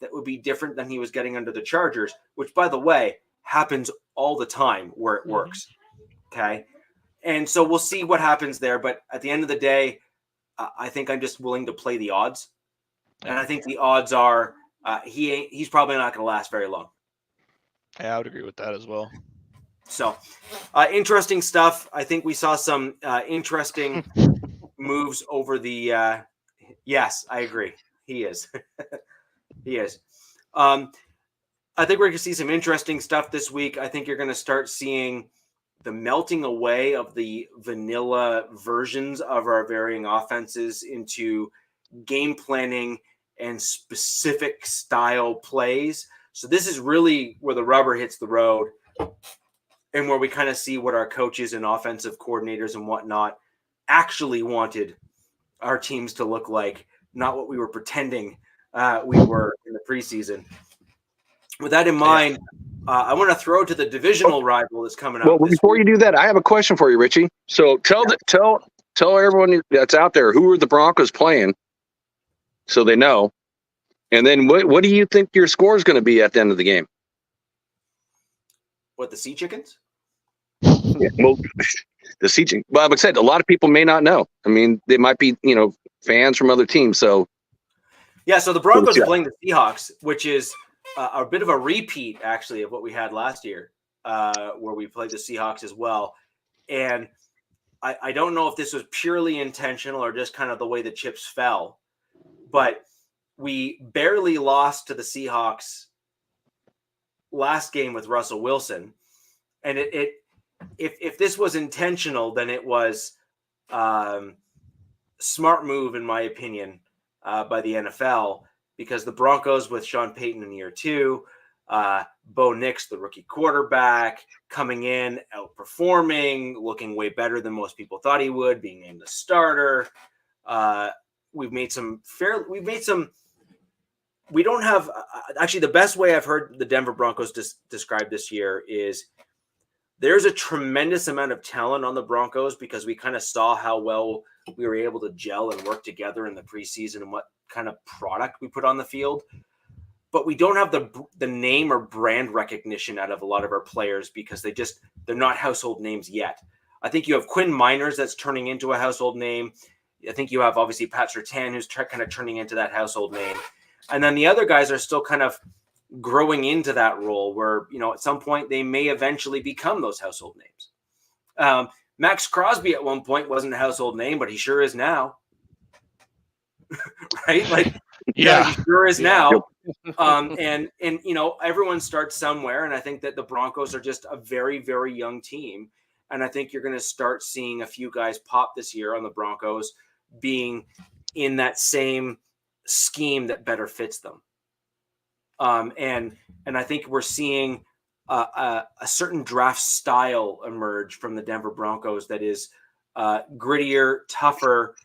that would be different than he was getting under the Chargers, which, by the way, happens all the time where it works. Okay. And so we'll see what happens there. But at the end of the day, I think I'm just willing to play the odds. And I think the odds are he's probably not going to last very long. Yeah, I would agree with that as well. So interesting stuff. I think we saw some interesting moves over the yes, I agree. He is. He is. I think we're going to see some interesting stuff this week. I think you're going to start seeing the melting away of the vanilla versions of our varying offenses into game planning and specific style plays. So this is really where the rubber hits the road, and where we kind of see what our coaches and offensive coordinators and whatnot actually wanted our teams to look like, not what we were pretending we were in the preseason. With that in mind, I want to throw to the divisional rival that's coming up. Well, before you do that, I have a question for you, Richie. So tell everyone that's out there, who are the Broncos playing, so they know. And then what do you think your score is going to be at the end of the game? What, the Sea Chickens? Yeah, well, the Sea Chickens. Well, like I said, a lot of people may not know. I mean, they might be, fans from other teams. So yeah, so the Broncos are playing the Seahawks, which is a bit of a repeat, actually, of what we had last year, where we played the Seahawks as well. And I don't know if this was purely intentional or just kind of the way the chips fell, but we barely lost to the Seahawks last game with Russell Wilson. And if this was intentional, then it was smart move, in my opinion, by the NFL, because the Broncos with Sean Payton in year 2, Bo Nix, the rookie quarterback, coming in, outperforming, looking way better than most people thought he would, being named the starter. We don't have actually, the best way I've heard the Denver Broncos describe this year is there's a tremendous amount of talent on the Broncos, because we kind of saw how well we were able to gel and work together in the preseason and what kind of product we put on the field. But we don't have the name or brand recognition out of a lot of our players, because they're not household names yet. I think you have Quinn Miners that's turning into a household name. I think you have obviously Pat Surtain, who's kind of turning into that household name. And then the other guys are still kind of growing into that role where, at some point they may eventually become those household names. Max Crosby at one point wasn't a household name, but he sure is now. Right? Like, yeah, he sure is now. And everyone starts somewhere. And I think that the Broncos are just a very, very young team. And I think you're going to start seeing a few guys pop this year on the Broncos being in that same scheme that better fits them. And I think we're seeing a certain draft style emerge from the Denver Broncos that is grittier, tougher,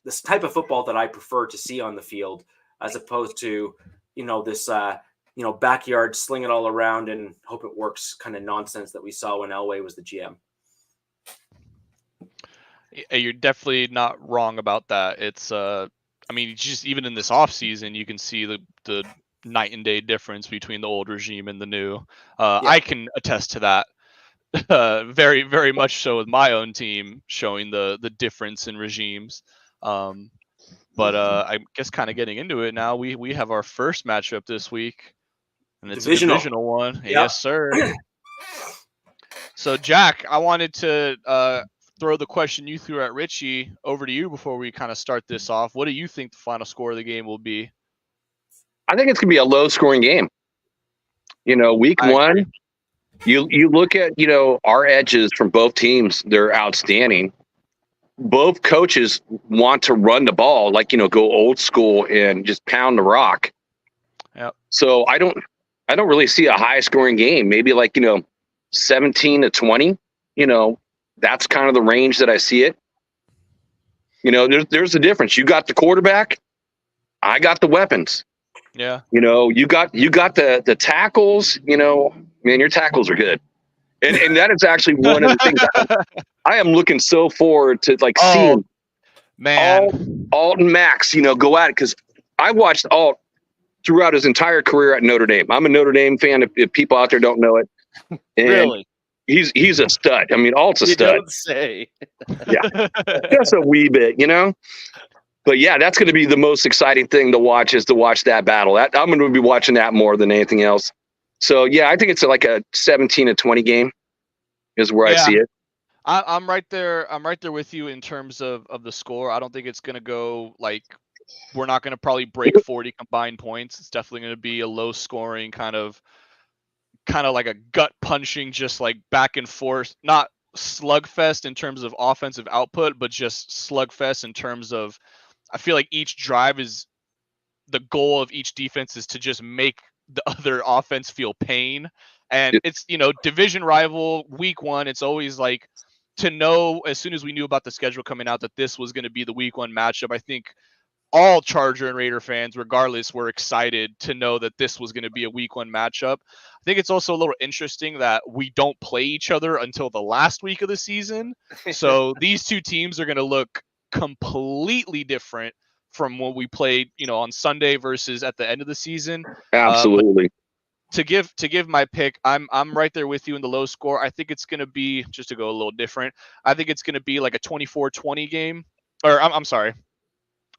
this type of football that I prefer to see on the field, as opposed to, this, backyard sling it all around and hope it works kind of nonsense that we saw when Elway was the GM. You're definitely not wrong about that. It's just even in this offseason, you can see the night and day difference between the old regime and the new. I can attest to that very, very much so with my own team, showing the difference in regimes. But I guess kind of getting into it now, we have our first matchup this week, and it's a divisional one. Yep. Yes, sir. So, Jack, I wanted to throw the question you threw at Richie over to you before we kind of start this off. What do you think the final score of the game will be? I think it's going to be a low-scoring game. Week one, you look at, our edges from both teams, they're outstanding. Both coaches want to run the ball, like, go old school and just pound the rock. Yep. So I don't I don't really see a high scoring game. Maybe like, 17-20, that's kind of the range that I see it. There's a difference. You got the quarterback. I got the weapons. Yeah. You got the tackles, man, your tackles are good. And that is actually one of the things I am looking so forward to, like, seeing Alt and Max, go at it. Cause I watched Alt throughout his entire career at Notre Dame. I'm a Notre Dame fan if people out there don't know it. And Really? He's a stud. I mean, Alt's a You stud. don't say. Yeah. Just a wee bit, But yeah, that's going to be the most exciting thing to watch is to watch that battle. I'm going to be watching that more than anything else. So yeah, I think it's like a 17-20 game is where I see it. I'm right there. I'm right there with you in terms of the score. I don't think it's going to go like, we're not going to probably break 40 combined points. It's definitely going to be a low scoring kind of like a gut punching, just like back and forth, not slugfest in terms of offensive output, but just slugfest in terms of, I feel like each drive is the goal of each defense is to just make the other offense feel pain. And it's, division rival week one. It's always like to know as soon as we knew about the schedule coming out that this was going to be the week one matchup. I think all Charger and Raider fans, regardless, were excited to know that this was going to be a week one matchup. I think it's also a little interesting that we don't play each other until the last week of the season. So these two teams are going to look completely different from what we played, on Sunday versus at the end of the season. Absolutely. To give my pick, I'm right there with you in the low score. I think it's going to be, just to go a little different, I think it's going to be like a 24-20 game. Or I'm sorry.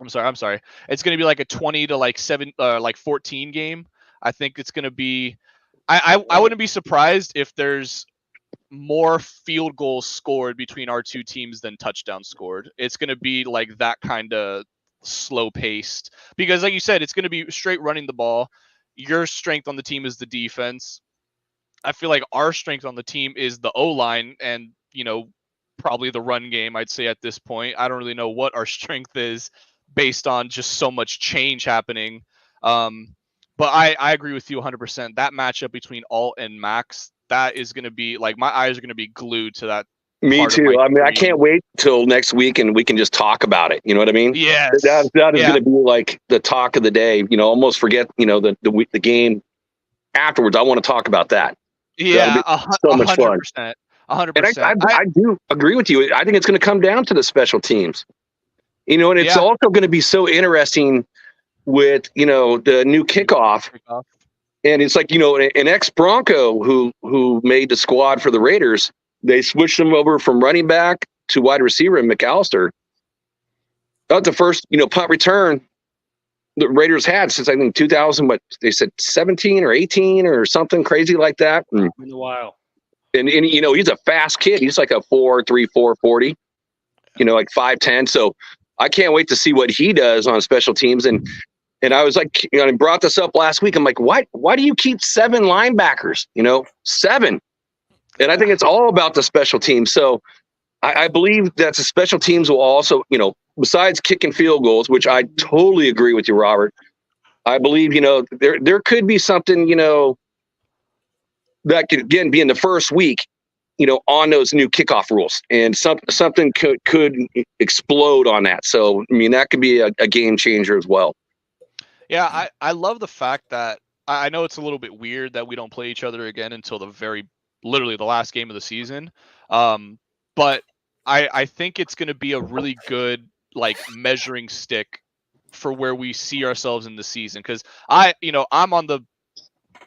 It's going to be like a 20 to like 14 game. I think it's going to be. I wouldn't be surprised if there's more field goals scored between our two teams than touchdowns scored. It's going to be like that kind of slow paced because, like you said, it's going to be straight running the ball. Your strength on the team is the defense. I feel like our strength on the team is the O-line and, probably the run game, I'd say at this point. I don't really know what our strength is based on just so much change happening. But I agree with you 100%. That matchup between Alt and Max, that is going to be like, my eyes are going to be glued to that. Me too. I mean, I can't wait till next week and we can just talk about it. You know what I mean? Yes. That is going to be like the talk of the day. Almost forget, the game afterwards. I want to talk about that. Yeah, so much fun. 100%. And I do agree with you. I think it's going to come down to the special teams. And it's also going to be so interesting with, the new kickoff. And it's like, an ex-Bronco who made the squad for the Raiders, they switched him over from running back to wide receiver in McAllister. That was the first, punt return the Raiders had since, I think, 2000, what they said, 17 or 18 or something crazy like that. In a while. And he's a fast kid. He's like a 4.34 40, like 5'10". So I can't wait to see what he does on special teams. And I was like, I brought this up last week. I'm like, why do you keep 7 linebackers? 7. And I think it's all about the special teams. So I believe that the special teams will also, besides kicking field goals, which I totally agree with you, Robert. I believe, there could be something, that could, again, be in the first week, on those new kickoff rules, and something could explode on that. So, I mean, that could be a game changer as well. Yeah, I love the fact that I know it's a little bit weird that we don't play each other again until literally the last game of the season. But I think it's going to be a really good like measuring stick for where we see ourselves in the season. Because I'm on the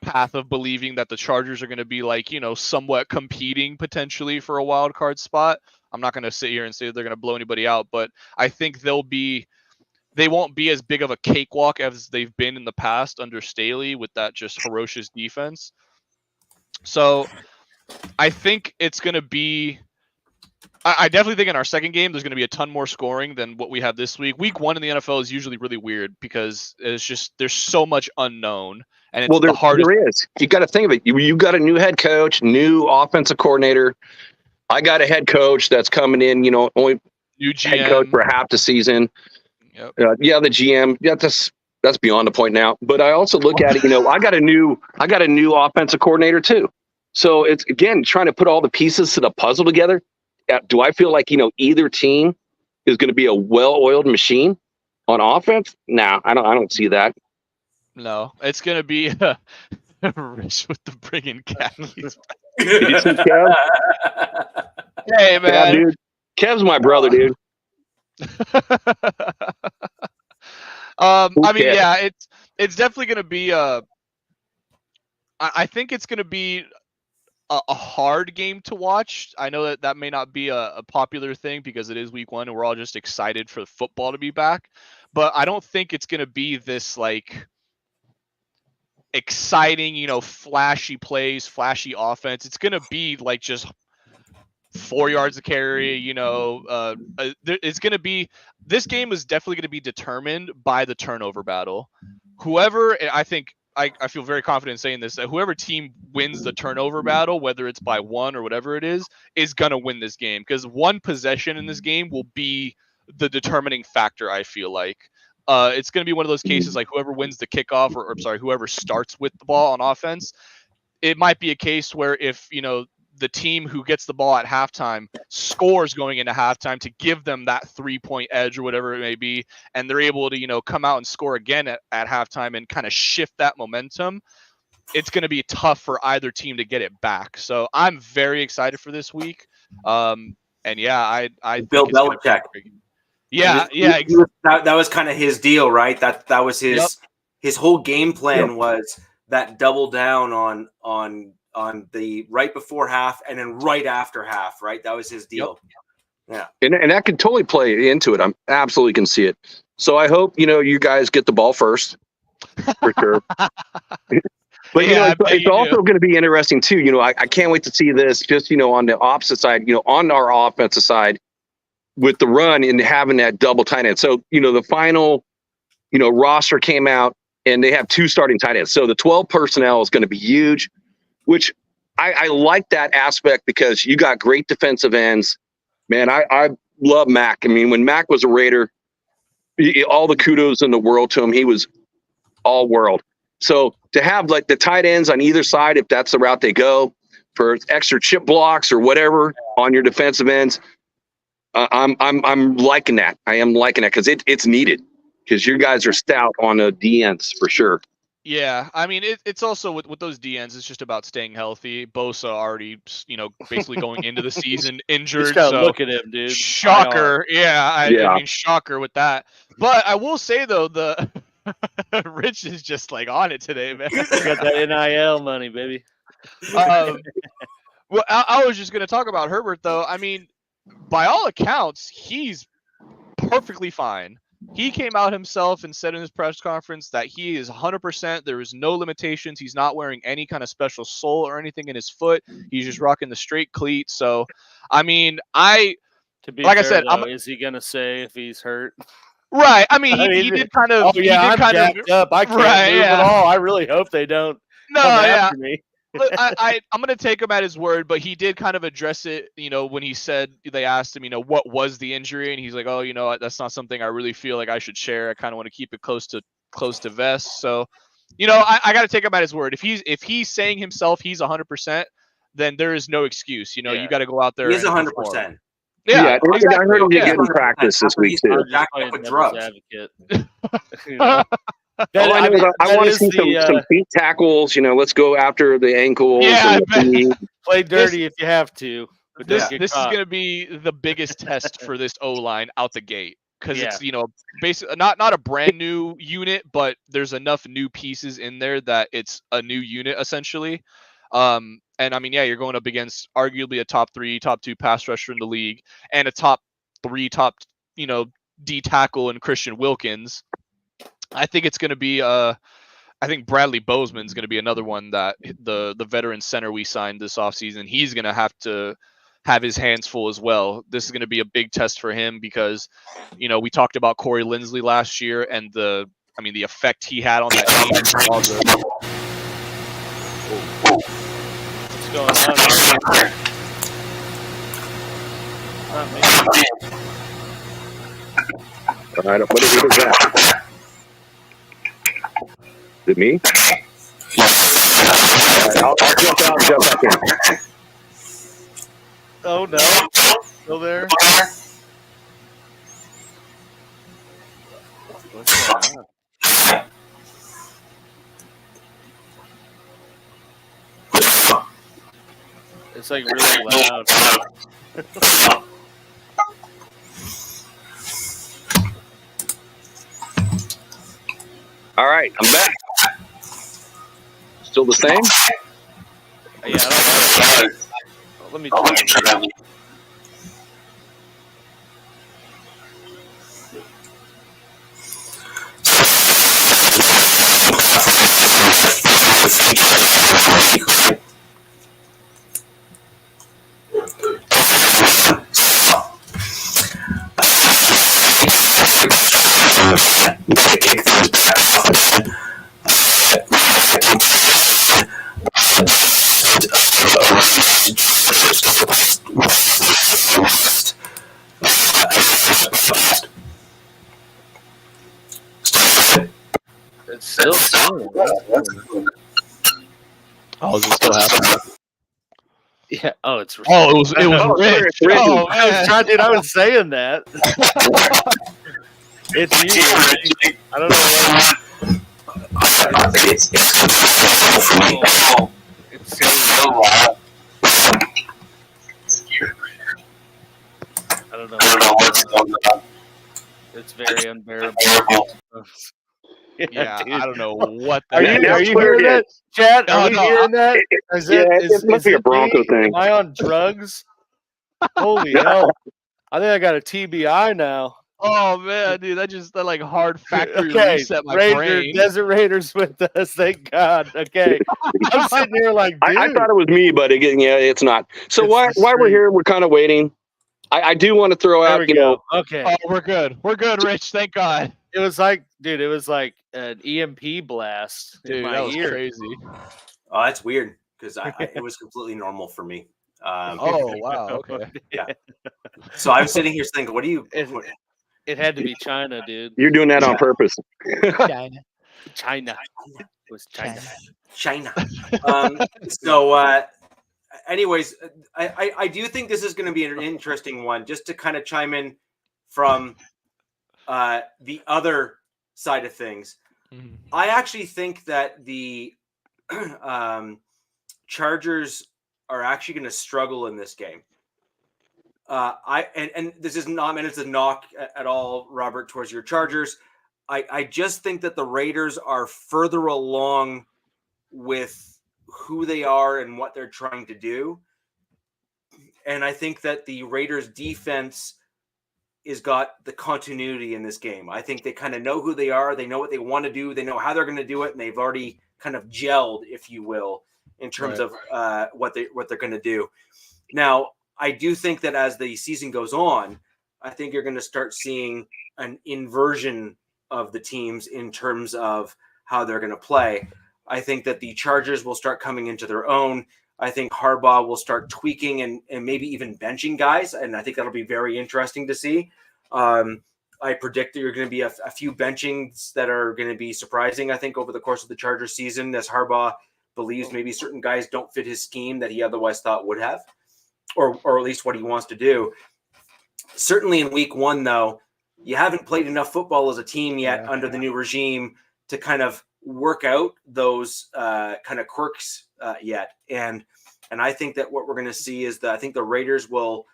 path of believing that the Chargers are going to be like, somewhat competing potentially for a wild card spot. I'm not going to sit here and say they're going to blow anybody out, but I think they won't be as big of a cakewalk as they've been in the past under Staley with that just ferocious defense. So I think it's going to be, I definitely think in our second game, there's going to be a ton more scoring than what we have this week. Week 1 in the NFL is usually really weird because there's so much unknown. And it's the hardest. There is. You got to think of it. You got a new head coach, new offensive coordinator. I got a head coach that's coming in, only new GM. Head coach for half the season. Yep. The GM. You have to that's beyond the point now. But I also look at it, I got a new offensive coordinator too. So it's, again, trying to put all the pieces to the puzzle together. Do I feel like, either team is going to be a well-oiled machine on offense? No, I don't see that. No, it's gonna be Rich with the friggin' khakis. Did you see Kev? Hey, Kev, man. dude. Kev's my brother, dude. I mean, Okay. yeah, it's definitely gonna be I think it's gonna be a hard game to watch. I know that may not be a popular thing because it is week 1 and we're all just excited for football to be back. But I don't think it's gonna be this like exciting, flashy plays, flashy offense. It's gonna be like just 4 yards of carry. It's gonna be, this game is definitely gonna be determined by the turnover battle. Whoever, I think, I feel very confident in saying this, that whoever team wins the turnover battle, whether it's by 1 or whatever it is gonna win this game, because one possession in this game will be the determining factor. I feel like it's going to be one of those cases like whoever wins the kickoff, or whoever starts with the ball on offense. It might be a case where if, the team who gets the ball at halftime scores going into halftime to give them that 3-point edge or whatever it may be, and they're able to, come out and score again at halftime and kind of shift that momentum, it's going to be tough for either team to get it back. So I'm very excited for this week. And yeah, I Bill think it's gonna be Belichick. great. Yeah, That was kind of his deal, right? That was his whole game plan was that double down on the right before half and then right after half, right? That was his deal. Yep. Yeah. And that could totally play into it. I'm absolutely can see it. So I hope, you guys get the ball first for sure. But, it's also going to be interesting too. I can't wait to see this just, on the opposite side, on our offensive side with the run and having that double tight end. So, the final, roster came out and they have 2 starting tight ends. So the 12 personnel is going to be huge, which I like that aspect because you got great defensive ends. Man, I love Mac. I mean, when Mac was a Raider, all the kudos in the world to him. He was all world. So to have like the tight ends on either side, if that's the route they go, for extra chip blocks or whatever on your defensive ends, I'm liking that. I am liking that because it's needed because you guys are stout on the DNs for sure. Yeah, I mean, it's also with those DNs, it's just about staying healthy. Bosa already, basically going into the season injured. Just gotta so look at him, dude. Shocker. I mean, shocker with that. But I will say though, the Rich is just like on it today, man. Got that NIL money, baby. Well, I was just gonna talk about Herbert though. I mean, by all accounts, he's perfectly fine. He came out himself and said in his press conference that he is 100%. There is no limitations. He's not wearing any kind of special sole or anything in his foot. He's just rocking the straight cleat. So, I mean, to be like fair, I said, though, is he gonna say if he's hurt? Right. I mean, he did kind of. Oh yeah, I'm jacked up. I can't move at all. I really hope they don't. No, come after me. I'm going to take him at his word, but he did kind of address it, when he said, they asked him, what was the injury? And he's like, oh, that's not something I really feel like I should share. I kind of want to keep it close to vest. So, I got to take him at his word. If he's saying himself, he's 100%, then there is no excuse. You got to go out there. He's 100%. Yeah, exactly. I heard him get in practice this week too. With drugs. I want to see some feet tackles. Let's go after the ankles. Yeah, play dirty if you have to. But this is going to be the biggest test for this O-line out the gate because it's basically not a brand new unit, but there's enough new pieces in there that it's a new unit essentially. And I mean, you're going up against arguably a top 3, top 2 pass rusher in the league and a top 3, D tackle in Christian Wilkins. I think it's going to be I think Bradley Bozeman's going to be another one that the veteran center we signed this offseason, he's going to have his hands full as well. This is going to be a big test for him because, we talked about Corey Linsley last year and the effect he had on that team. What's going on? All right, what is that? it me? All right, I'll jump out and jump back in. Oh no, still there? What's going on? It's like really loud. All right, I'm back. Still the same? Yeah, I don't know. Let me try. It's still doing it. Oh, is it still happening? Yeah. Oh, it's. Oh, it was Rich. Oh, Dude, I was saying that. It's you. I don't know what. It's so loud. I don't know what's going on. It's very unbearable. Yeah, dude. I don't know what Are you hearing that, Chad? Are you hearing that? It must be a Bronco thing. Am I on drugs? Holy hell! I think I got a TBI now. Oh man, dude, that like hard factory Okay, reset my Ranger, brain. Desert Raiders with us. Thank God. Okay, I'm sitting here like, dude. I thought it was me, but it's not. So why we're here? We're kind of waiting. I do want to throw There out, we go. Okay. Oh, we're good. We're good, Rich. Thank God. It was like an EMP blast in Dude, my that was ear. crazy. Oh, that's weird because it was completely normal for me. Oh wow. Okay. Yeah. So I was sitting here thinking, what do you? It had to be China, dude. You're doing that on purpose. China. It was China. Anyways, I do think this is going to be an interesting one, just to kind of chime in from the other side of things. Mm-hmm. I actually think that the Chargers are actually going to struggle in this game. And this is not meant as a knock at all, Robert, towards your Chargers. I just think that the Raiders are further along with who they are and what they're trying to do. And I think that the Raiders defense is got the continuity in this game. I think they kind of know who they are. They know what they want to do. They know how they're going to do it. And they've already kind of gelled, if you will, in terms of what they're going to do. Now, I do think that as the season goes on, I think you're going to start seeing an inversion of the teams in terms of how they're going to play. I think that the Chargers will start coming into their own. I think Harbaugh will start tweaking and maybe even benching guys. And I think that'll be very interesting to see. I predict that you're going to be a few benchings that are going to be surprising, I think, over the course of the Chargers season, as Harbaugh believes maybe certain guys don't fit his scheme that he otherwise thought would have, or at least what he wants to do. Certainly in week one, though, you haven't played enough football as a team yet under the new regime to kind of work out those kind of quirks yet. And I think that what we're going to see is that I think the Raiders will,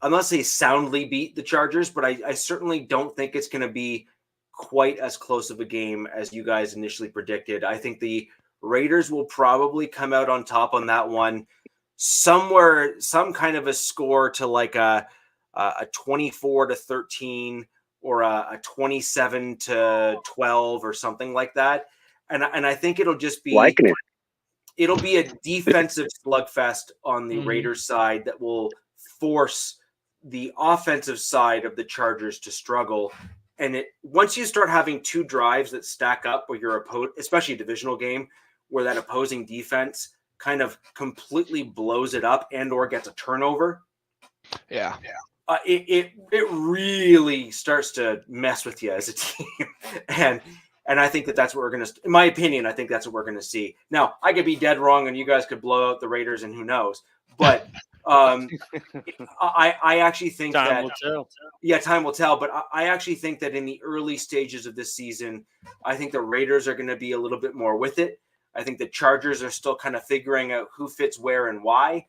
unless they soundly beat the Chargers, but I certainly don't think it's going to be quite as close of a game as you guys initially predicted. I think the Raiders will probably come out on top on that one, somewhere, some kind of a score to like a 24-13 or a 27-12 or something like that. And I think it'll just be liking it. It'll be a defensive slugfest on the Raiders side that will force the offensive side of the Chargers to struggle. And once you start having two drives that stack up where your opponent, especially a divisional game, where that opposing defense kind of completely blows it up and or gets a turnover. Yeah. It really starts to mess with you as a team. And I think that's what we're going to, in my opinion, I think that's what we're going to see. Now, I could be dead wrong and you guys could blow out the Raiders and who knows. But I actually think time will tell. Yeah, time will tell. But I actually think that in the early stages of this season, I think the Raiders are going to be a little bit more with it. I think the Chargers are still kind of figuring out who fits where and why.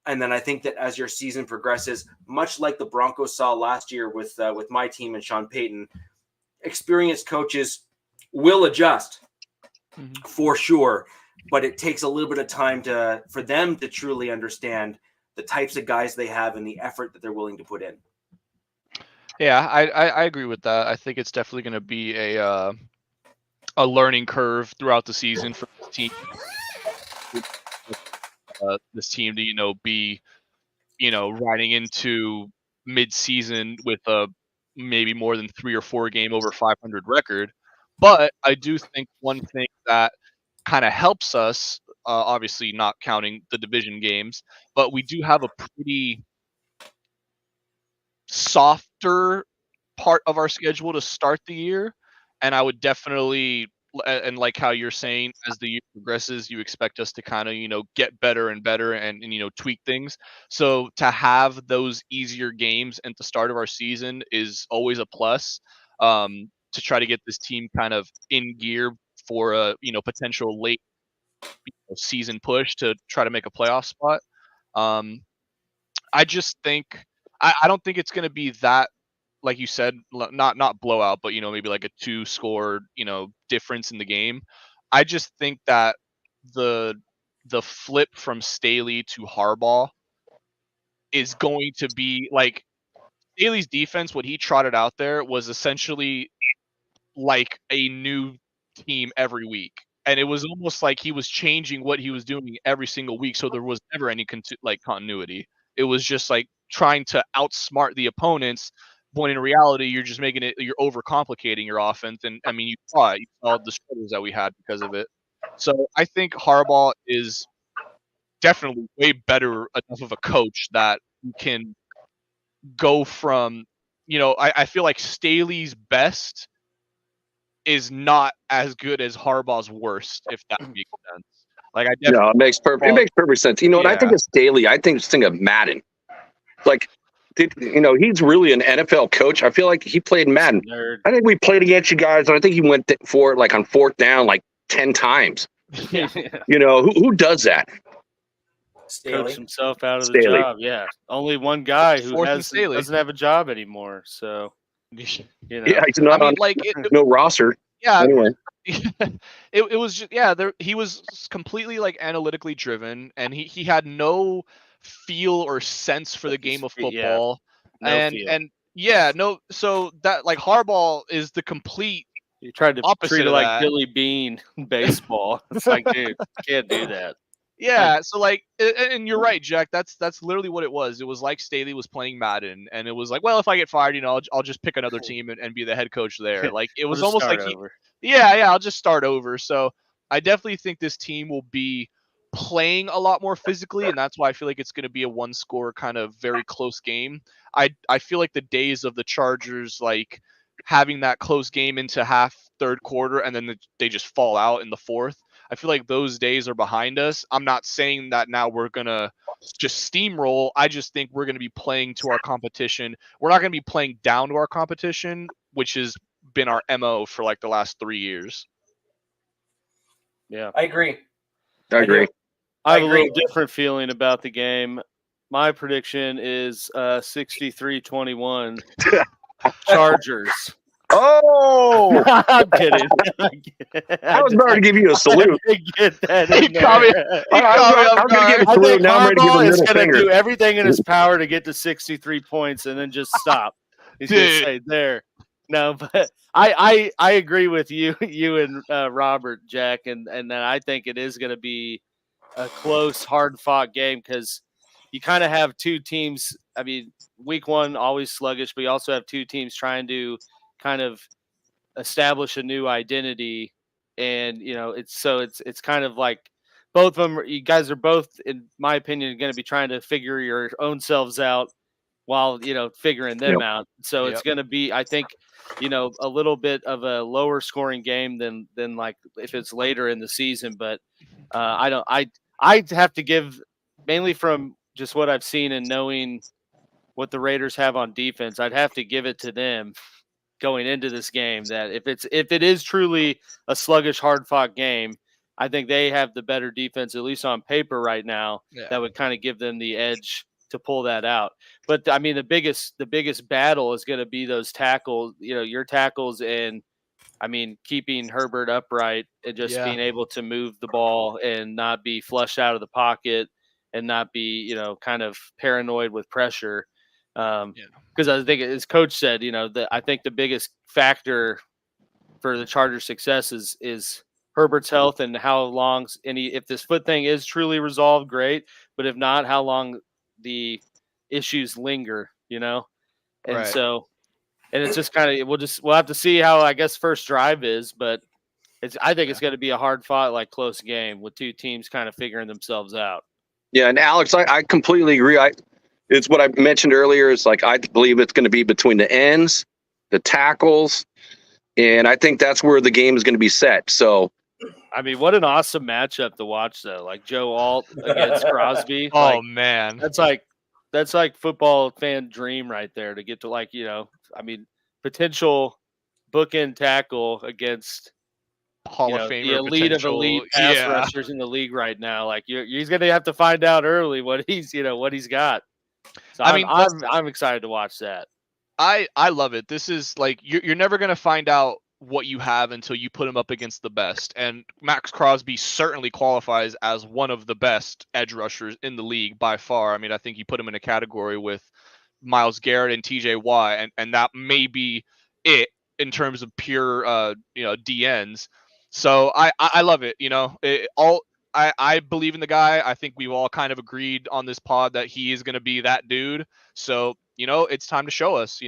And then I think that as your season progresses, much like the Broncos saw last year with my team and Sean Payton, experienced coaches will adjust for sure, but it takes a little bit of time for them to truly understand the types of guys they have and the effort that they're willing to put in. Yeah, I agree with that. I think it's definitely going to be a learning curve throughout the season for this team. This team to be riding into mid-season with a maybe more than 3 or 4 game over 500 record. But I do think one thing that kind of helps us, obviously not counting the division games, but we do have a pretty softer part of our schedule to start the year. And I would definitely, and like how you're saying, as the year progresses, you expect us to kind of, get better and better and tweak things. So to have those easier games at the start of our season is always a plus, to try to get this team kind of in gear for a, potential late season push to try to make a playoff spot. I just think, I don't think it's going to be that, like you said, not blowout, but maybe like a 2-score difference in the game. I just think that the flip from Staley to Harbaugh is going to be like Staley's defense. What he trotted out there was essentially like a new team every week, and it was almost like he was changing what he was doing every single week, so there was never any continuity. It was just like trying to outsmart the opponents, when in reality you're just you're overcomplicating your offense. And I mean, you saw the struggles that we had because of it. So I think Harbaugh is definitely way better enough of a coach that you can go from, I feel like Staley's best is not as good as Harbaugh's worst, if that makes sense. Like it makes perfect sense. When I think of Staley, I think of Madden. Like, he's really an NFL coach. I feel like he played Madden. Nerd. I think we played against you guys, and I think he went for it like on 4th down like 10 times. Yeah. Who does that? Staley. Coach himself out of the job. Yeah, only one guy who doesn't have a job anymore. So yeah, he's not on no roster. Yeah. Anyway. it was just he was completely like analytically driven, and he had no feel or sense for the game of football. So that, like, Harbaugh is the complete you tried to opposite treat it of like that. Billy Bean baseball. It's like, dude, can't do that. Yeah, so like, and you're right, Jack. That's literally what it was. It was like Staley was playing Madden, and it was like, well, if I get fired, I'll just pick another team and be the head coach there. Like, it was almost like I'll just start over. So I definitely think this team will be playing a lot more physically, and that's why I feel like it's going to be a 1-score kind of very close game. I feel like the days of the Chargers, like, having that close game into third quarter, and then they just fall out in the fourth. I feel like those days are behind us. I'm not saying that now we're going to just steamroll. I just think we're going to be playing to our competition. We're not going to be playing down to our competition, which has been our MO for like the last 3 years. Yeah. I agree. I agree. I have a little different feeling about the game. My prediction is 63-21 Chargers. Oh, I'm kidding. I was about to give you a salute. Get that He in caught me. there. I'm going to give a I salute. think Now I'm ready to give Harbaugh a is middle going to finger. do everything in his power to get to 63 points and then just stop. He's going to say there. No, but I agree with you and Robert, Jack, and then I think it is going to be a close, hard-fought game because you kind of have two teams. I mean, week one always sluggish, but you also have two teams trying to kind of establish a new identity, and it's kind of like both of them. You guys are both, in my opinion, going to be trying to figure your own selves out while, figuring them out. So it's going to be, I think, a little bit of a lower scoring game than like if it's later in the season. But I have to give, mainly from just what I've seen and knowing what the Raiders have on defense, I'd have to give it to them going into this game, that if it is truly a sluggish, hard fought game, I think they have the better defense, at least on paper right now, that would kind of give them the edge to pull that out. But I mean, the biggest battle is going to be those tackles, your tackles, and I mean, keeping Herbert upright and just being able to move the ball and not be flushed out of the pocket and not be, kind of paranoid with pressure. Because I think, as Coach said, I think the biggest factor for the Chargers' success is Herbert's health and how long if this foot thing is truly resolved, great. But if not, how long the issues linger, and Right. so, and it's just kind of we'll have to see how, I guess, first drive is, but I think it's going to be a hard fought, like, close game with two teams kind of figuring themselves out. Yeah, and Alex, I completely agree. It's what I mentioned earlier. It's like I believe it's going to be between the ends, the tackles, and I think that's where the game is going to be set. So, I mean, what an awesome matchup to watch, though. Like Joe Alt against Crosby. Oh, man, that's like football fan dream right there, to get to, like, I mean, potential bookend tackle against Hall of Famer, the elite of elite pass rushers in the league right now. Like, he's going to have to find out early what he's got. So I'm excited to watch that. I love it. This is like, you're never going to find out what you have until you put him up against the best. And Max Crosby certainly qualifies as one of the best edge rushers in the league by far. I mean, I think you put him in a category with Myles Garrett and TJ Watt, and that may be it in terms of pure DNs. So I love it. I believe in the guy. I think we've all kind of agreed on this pod that he is going to be that dude. So, it's time to show us,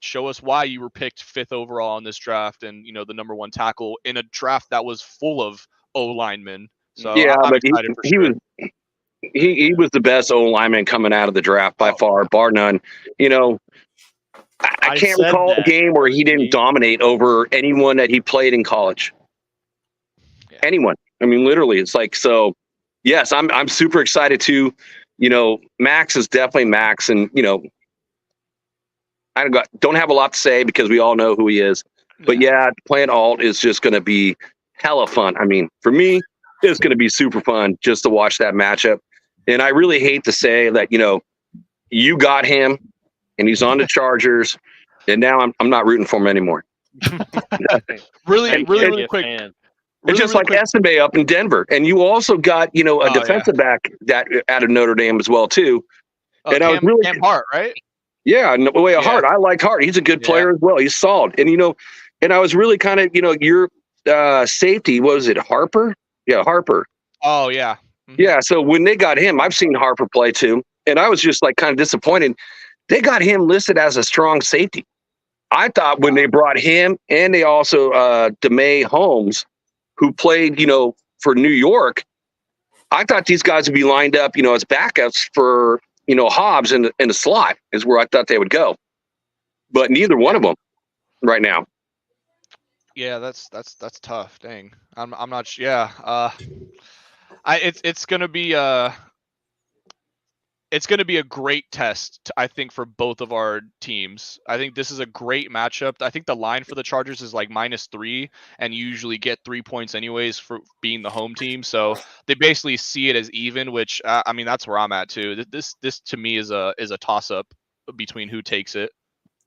show us why you were picked 5th overall in this draft and, the number 1 tackle in a draft that was full of O linemen. So yeah, I'm but excited for sure. He was the best O lineman coming out of the draft by far, bar none. I can't recall a game where he didn't dominate over anyone that he played in college. Yeah. Anyone. I mean, literally, it's like, so yes, I'm super excited too. Max is definitely Max, and I don't have a lot to say because we all know who he is. But yeah, playing alt is just going to be hella fun. I mean, for me, it's going to be super fun just to watch that matchup. And I really hate to say that, you got him and he's on the Chargers, and now I'm not rooting for him anymore. really quick. It's just like Estimé up in Denver. And you also got, a defensive back that out of Notre Dame as well, too. And I was really Cam Hart, right? Yeah, no way. Hart. I like Hart. He's a good player as well. He's solid. And, and I was really kind of, your safety, what was it, Harper? Yeah, Harper. Oh, yeah. Mm-hmm. Yeah, so when they got him, I've seen Harper play too. And I was just like kind of disappointed. They got him listed as a strong safety. I thought when they brought him, and they also DeMay Holmes, who played, for New York, I thought these guys would be lined up, as backups for, Hobbs in the slot is where I thought they would go. But neither one of them right now. Yeah, that's tough. Dang. I'm not sure. Yeah. It's going to be a great test, I think, for both of our teams. I think this is a great matchup. I think the line for the Chargers is like -3, and you usually get 3 points anyways for being the home team. So they basically see it as even, which I mean, that's where I'm at too. This to me is a toss up between who takes it.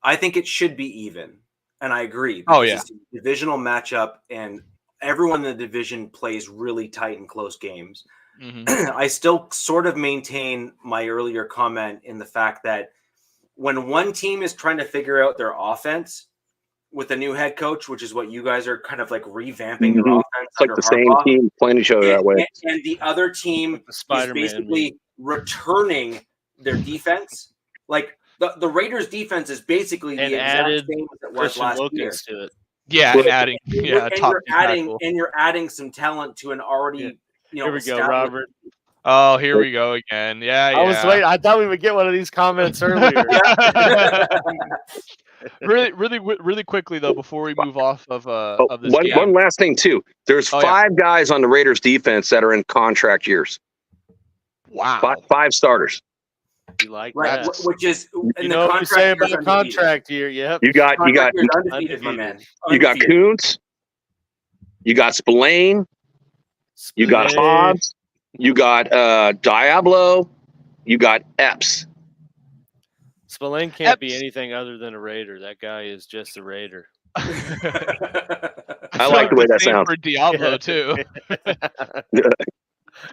I think it should be even, and I agree. Oh yeah, it's a divisional matchup, and everyone in the division plays really tight and close games. Mm-hmm. I still sort of maintain my earlier comment in the fact that when one team is trying to figure out their offense with a new head coach, which is what you guys are kind of like revamping your offense. It's like the same team playing each other that way. And the other team is basically returning their defense. Like the Raiders defense is basically the exact same as it was last year. To it. Yeah, and you're adding some talent to an already Here we go, Robert. Oh, here we go again. Yeah, I was waiting. I thought we would get one of these comments earlier. really quickly though, before we move off of this game. One last thing too. There's 5 guys on the Raiders defense that are in contract years. Wow. 5 starters. You like right, that? which is You know what you say about the contract year? Yep. You got undefeated, my man. You got Kuntz. You got Spillane. You got Hobbs. You got Diablo. You got Epps. Spillane can't be anything other than a Raider. That guy is just a Raider. I like the way that sounds. For Diablo too.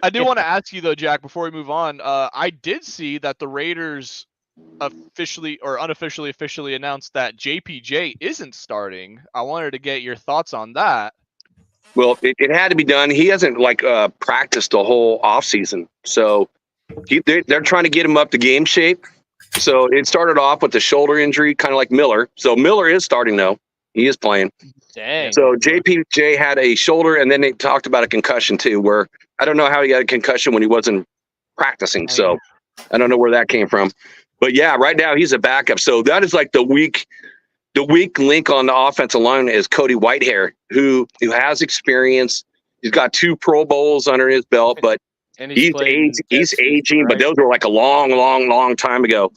I do want to ask you though, Jack, before we move on. I did see that the Raiders officially or officially announced that JPJ isn't starting. I wanted to get your thoughts on that. Well, it had to be done. He hasn't practiced the whole offseason. So they're trying to get him up to game shape. So it started off with the shoulder injury, kind of like Miller. So Miller is starting though. He is playing. Dang. So JPJ had a shoulder, and then they talked about a concussion too, where I don't know how he got a concussion when he wasn't practicing. So I don't know where that came from. But yeah, right now he's a backup. So that is like the weak link on the offensive line is Cody Whitehair, who has experience. He's got 2 Pro Bowls under his belt, but he's aging, right? But those were like a long time ago.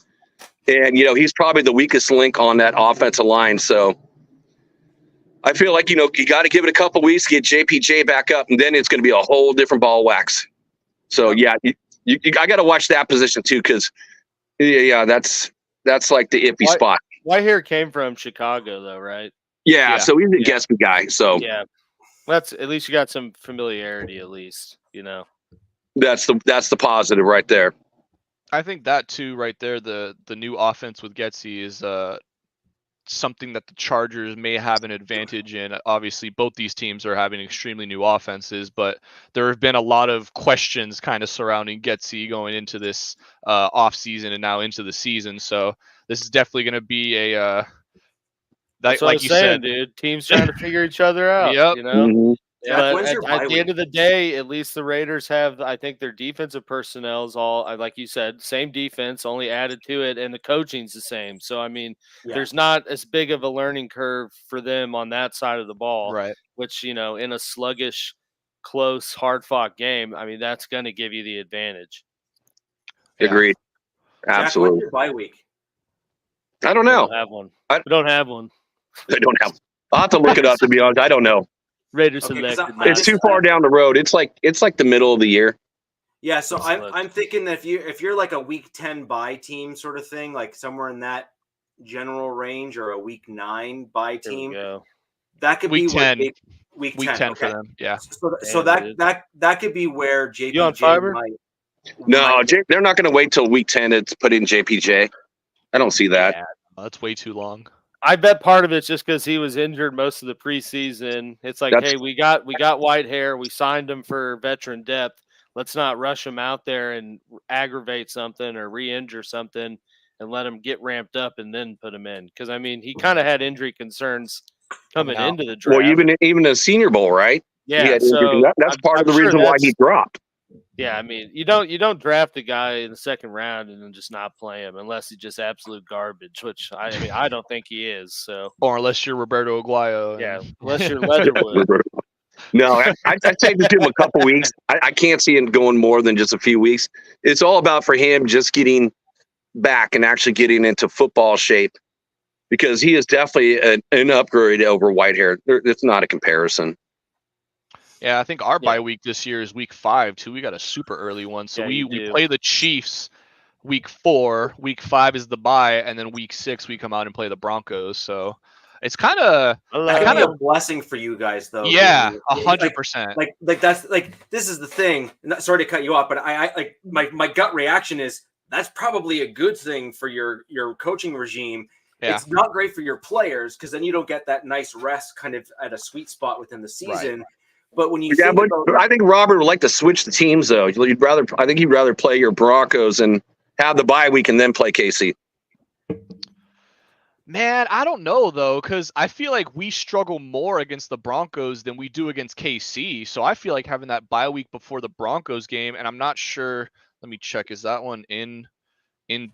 And, he's probably the weakest link on that offensive line. So I feel like, you got to give it a couple weeks, get JPJ back up, and then it's going to be a whole different ball of wax. So, yeah, I got to watch that position too, because, that's like the iffy spot. Whitehair came from Chicago, though, right? Yeah, so he's a Gatsby guy. So yeah, that's at least you got some familiarity, at least, That's the positive right there. I think that too, right there. The new offense with Getsy is something that the Chargers may have an advantage in. Obviously, both these teams are having extremely new offenses, but there have been a lot of questions kind of surrounding Getsy going into this off season and now into the season. So this is definitely going to be a that's what like you said, dude. Teams trying to figure each other out. Yep. Mm-hmm. Yeah, but at the end of the day, at least the Raiders have, I think, their defensive personnel is all, like you said, same defense, only added to it, and the coaching's the same. So, I mean, there's not as big of a learning curve for them on that side of the ball, right? Which, in a sluggish, close, hard-fought game, I mean, that's going to give you the advantage. Agreed. Absolutely. Jack, when's your bye week? I don't know. We don't have one. We don't have one. I don't have. I'll have to look it up, to be honest. I don't know. Raiders selected. It's too far down the road. It's like the middle of the year. Yeah, so I'm thinking that if you're like a week 10 bye team sort of thing, like somewhere in that general range, or a week 9 bye team, that could week be 10. Week 10 okay. for them. Yeah. So that could be where JPJ you on fiber? No, they're not going to wait till week 10 to put in JPJ. I don't see that. Yeah, that's way too long. I bet part of it's just because he was injured most of the preseason. It's like, hey, we got Whitehair. We signed him for veteran depth. Let's not rush him out there and aggravate something or re-injure something, and let him get ramped up and then put him in. Because, I mean, he kind of had injury concerns coming into the draft. Well, even the Senior Bowl, right? Yeah, so that's part of the reason why he dropped. Yeah, I mean, you don't draft a guy in the second round and then just not play him unless he's just absolute garbage, which I don't think he is. So, or unless you're Roberto Aguayo. Yeah, unless you're Leatherwood. No, I'd say just give him a couple weeks. I can't see him going more than just a few weeks. It's all about for him just getting back and actually getting into football shape, because he is definitely an upgrade over Whitehair. It's not a comparison. Yeah, I think our bye week this year is week 5 too. We got a super early one. So we play the Chiefs week 4. Week 5 is the bye, and then week 6 we come out and play the Broncos. So it's kind of a blessing for you guys, though. Yeah, 100%. Like that's like, this is the thing. Sorry to cut you off, but I like my gut reaction is that's probably a good thing for your coaching regime. Yeah. It's not great for your players, because then you don't get that nice rest kind of at a sweet spot within the season. Right. But when you I think Robert would like to switch the teams, though. I think you'd rather play your Broncos and have the bye week and then play KC. Man, I don't know though, because I feel like we struggle more against the Broncos than we do against KC. So I feel like having that bye week before the Broncos game, and I'm not sure. Let me check. Is that one in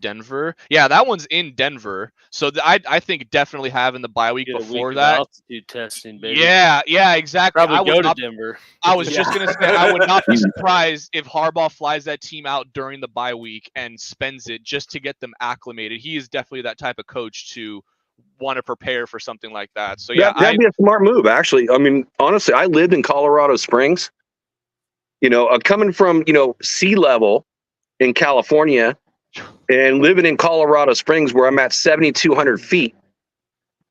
Denver? Yeah, that one's in Denver. So I think definitely having the bye week Get a before week of that. altitude testing, baby. Yeah, exactly. Probably go to Denver. I was just gonna say I would not be surprised if Harbaugh flies that team out during the bye week and spends it just to get them acclimated. He is definitely that type of coach to want to prepare for something like that. So yeah, That'd be a smart move, actually. I mean, honestly, I lived in Colorado Springs. Coming from sea level in California and living in Colorado Springs, where I'm at 7,200 feet.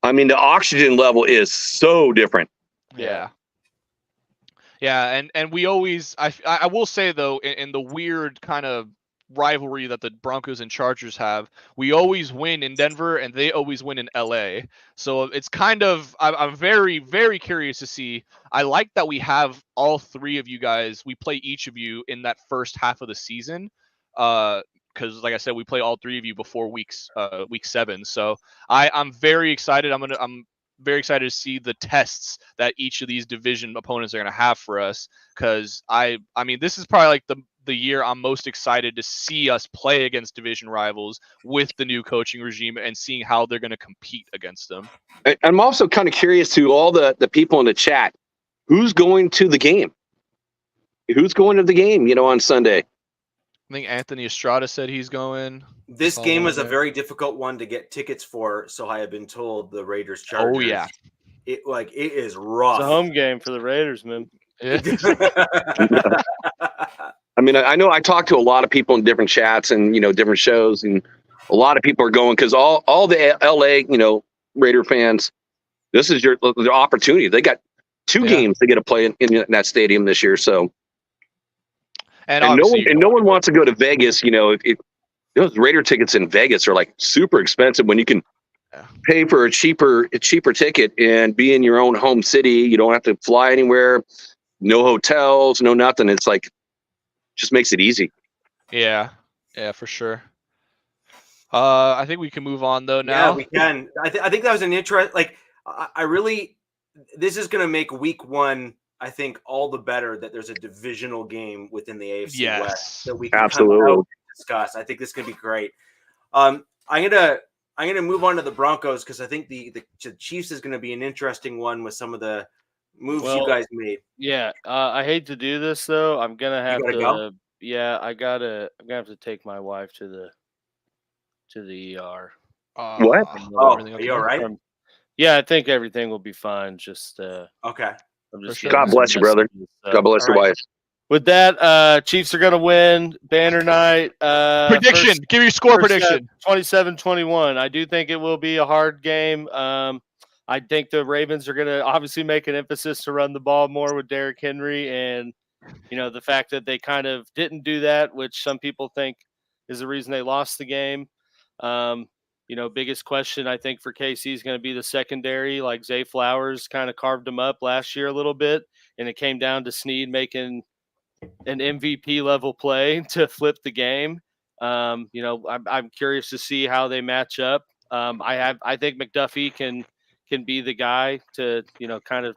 I mean, the oxygen level is so different. Yeah, and we always, I will say though, in the weird kind of rivalry that the Broncos and Chargers have, we always win in Denver and they always win in LA. So it's kind of, I'm very, very curious to see. I like that we have all three of you guys. We play each of you in that first half of the season. Because like I said, we play all three of you before week 7. So I'm very excited. I'm very excited to see the tests that each of these division opponents are going to have for us. Because I mean, this is probably like the year I'm most excited to see us play against division rivals with the new coaching regime and seeing how they're going to compete against them. I'm also kind of curious to all the people in the chat, who's going to the game? Who's going to the game, on Sunday? I think Anthony Estrada said he's going. This game is a very difficult one to get tickets for, so I have been told. The Raiders Chargers. Oh yeah, it is rough. It's a home game for the Raiders, man. I mean, I know I talked to a lot of people in different chats and different shows, and a lot of people are going because all the LA Raider fans, this is their opportunity. They got 2 games to get to play in that stadium this year. So, and no one wants to go to Vegas. If those Raider tickets in Vegas are like super expensive when you can pay for a cheaper ticket and be in your own home city. You don't have to fly anywhere, no hotels, no nothing. It's like, just makes it easy. Yeah, for sure. I think we can move on though now. Yeah, we can. I think that was an interest. Like, I really, this is going to make week 1, I think, all the better that there's a divisional game within the AFC West that we can absolutely discuss. I think this is going to be great. I'm gonna move on to the Broncos because I think the Chiefs is going to be an interesting one with some of the moves you guys made. Yeah, I hate to do this though. I'm gonna have to go? Yeah, I'm gonna have to take my wife to the ER. What? Are you all right? Yeah, I think everything will be fine. Just okay. God bless you, brother. God bless your wife. With that, Chiefs are gonna win. Banner night. Prediction. Give me your score prediction. 27-21. I do think it will be a hard game. I think the Ravens are going to obviously make an emphasis to run the ball more with Derrick Henry. And, the fact that they kind of didn't do that, which some people think is the reason they lost the game. Biggest question, I think, for KC is going to be the secondary. Like Zay Flowers kind of carved them up last year a little bit. And it came down to Snead making an MVP level play to flip the game. I'm curious to see how they match up. I think McDuffie can be the guy to, kind of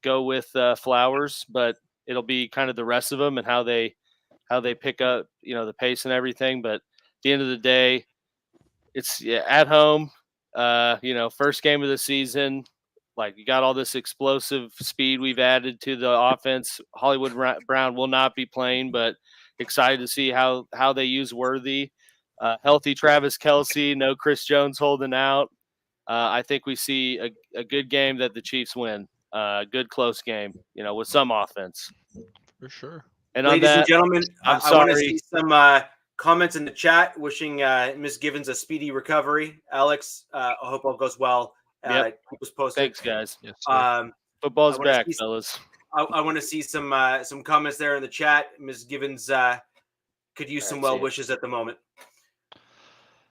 go with Flowers, but it'll be kind of the rest of them and how they pick up, the pace and everything. But at the end of the day, it's at home, first game of the season. Like, you got all this explosive speed we've added to the offense. Hollywood Brown will not be playing, but excited to see how they use Worthy. Healthy Travis Kelce, no Chris Jones holding out. I think we see a good game that the Chiefs win. Good close game, with some offense. For sure. And ladies and gentlemen, I want to see some comments in the chat wishing Miss Givens a speedy recovery. Alex, I hope all goes well. Keep us posted. Thanks, guys. Yes, football's back, fellas. I want to see some comments there in the chat. Ms. Givens could use some well wishes at the moment.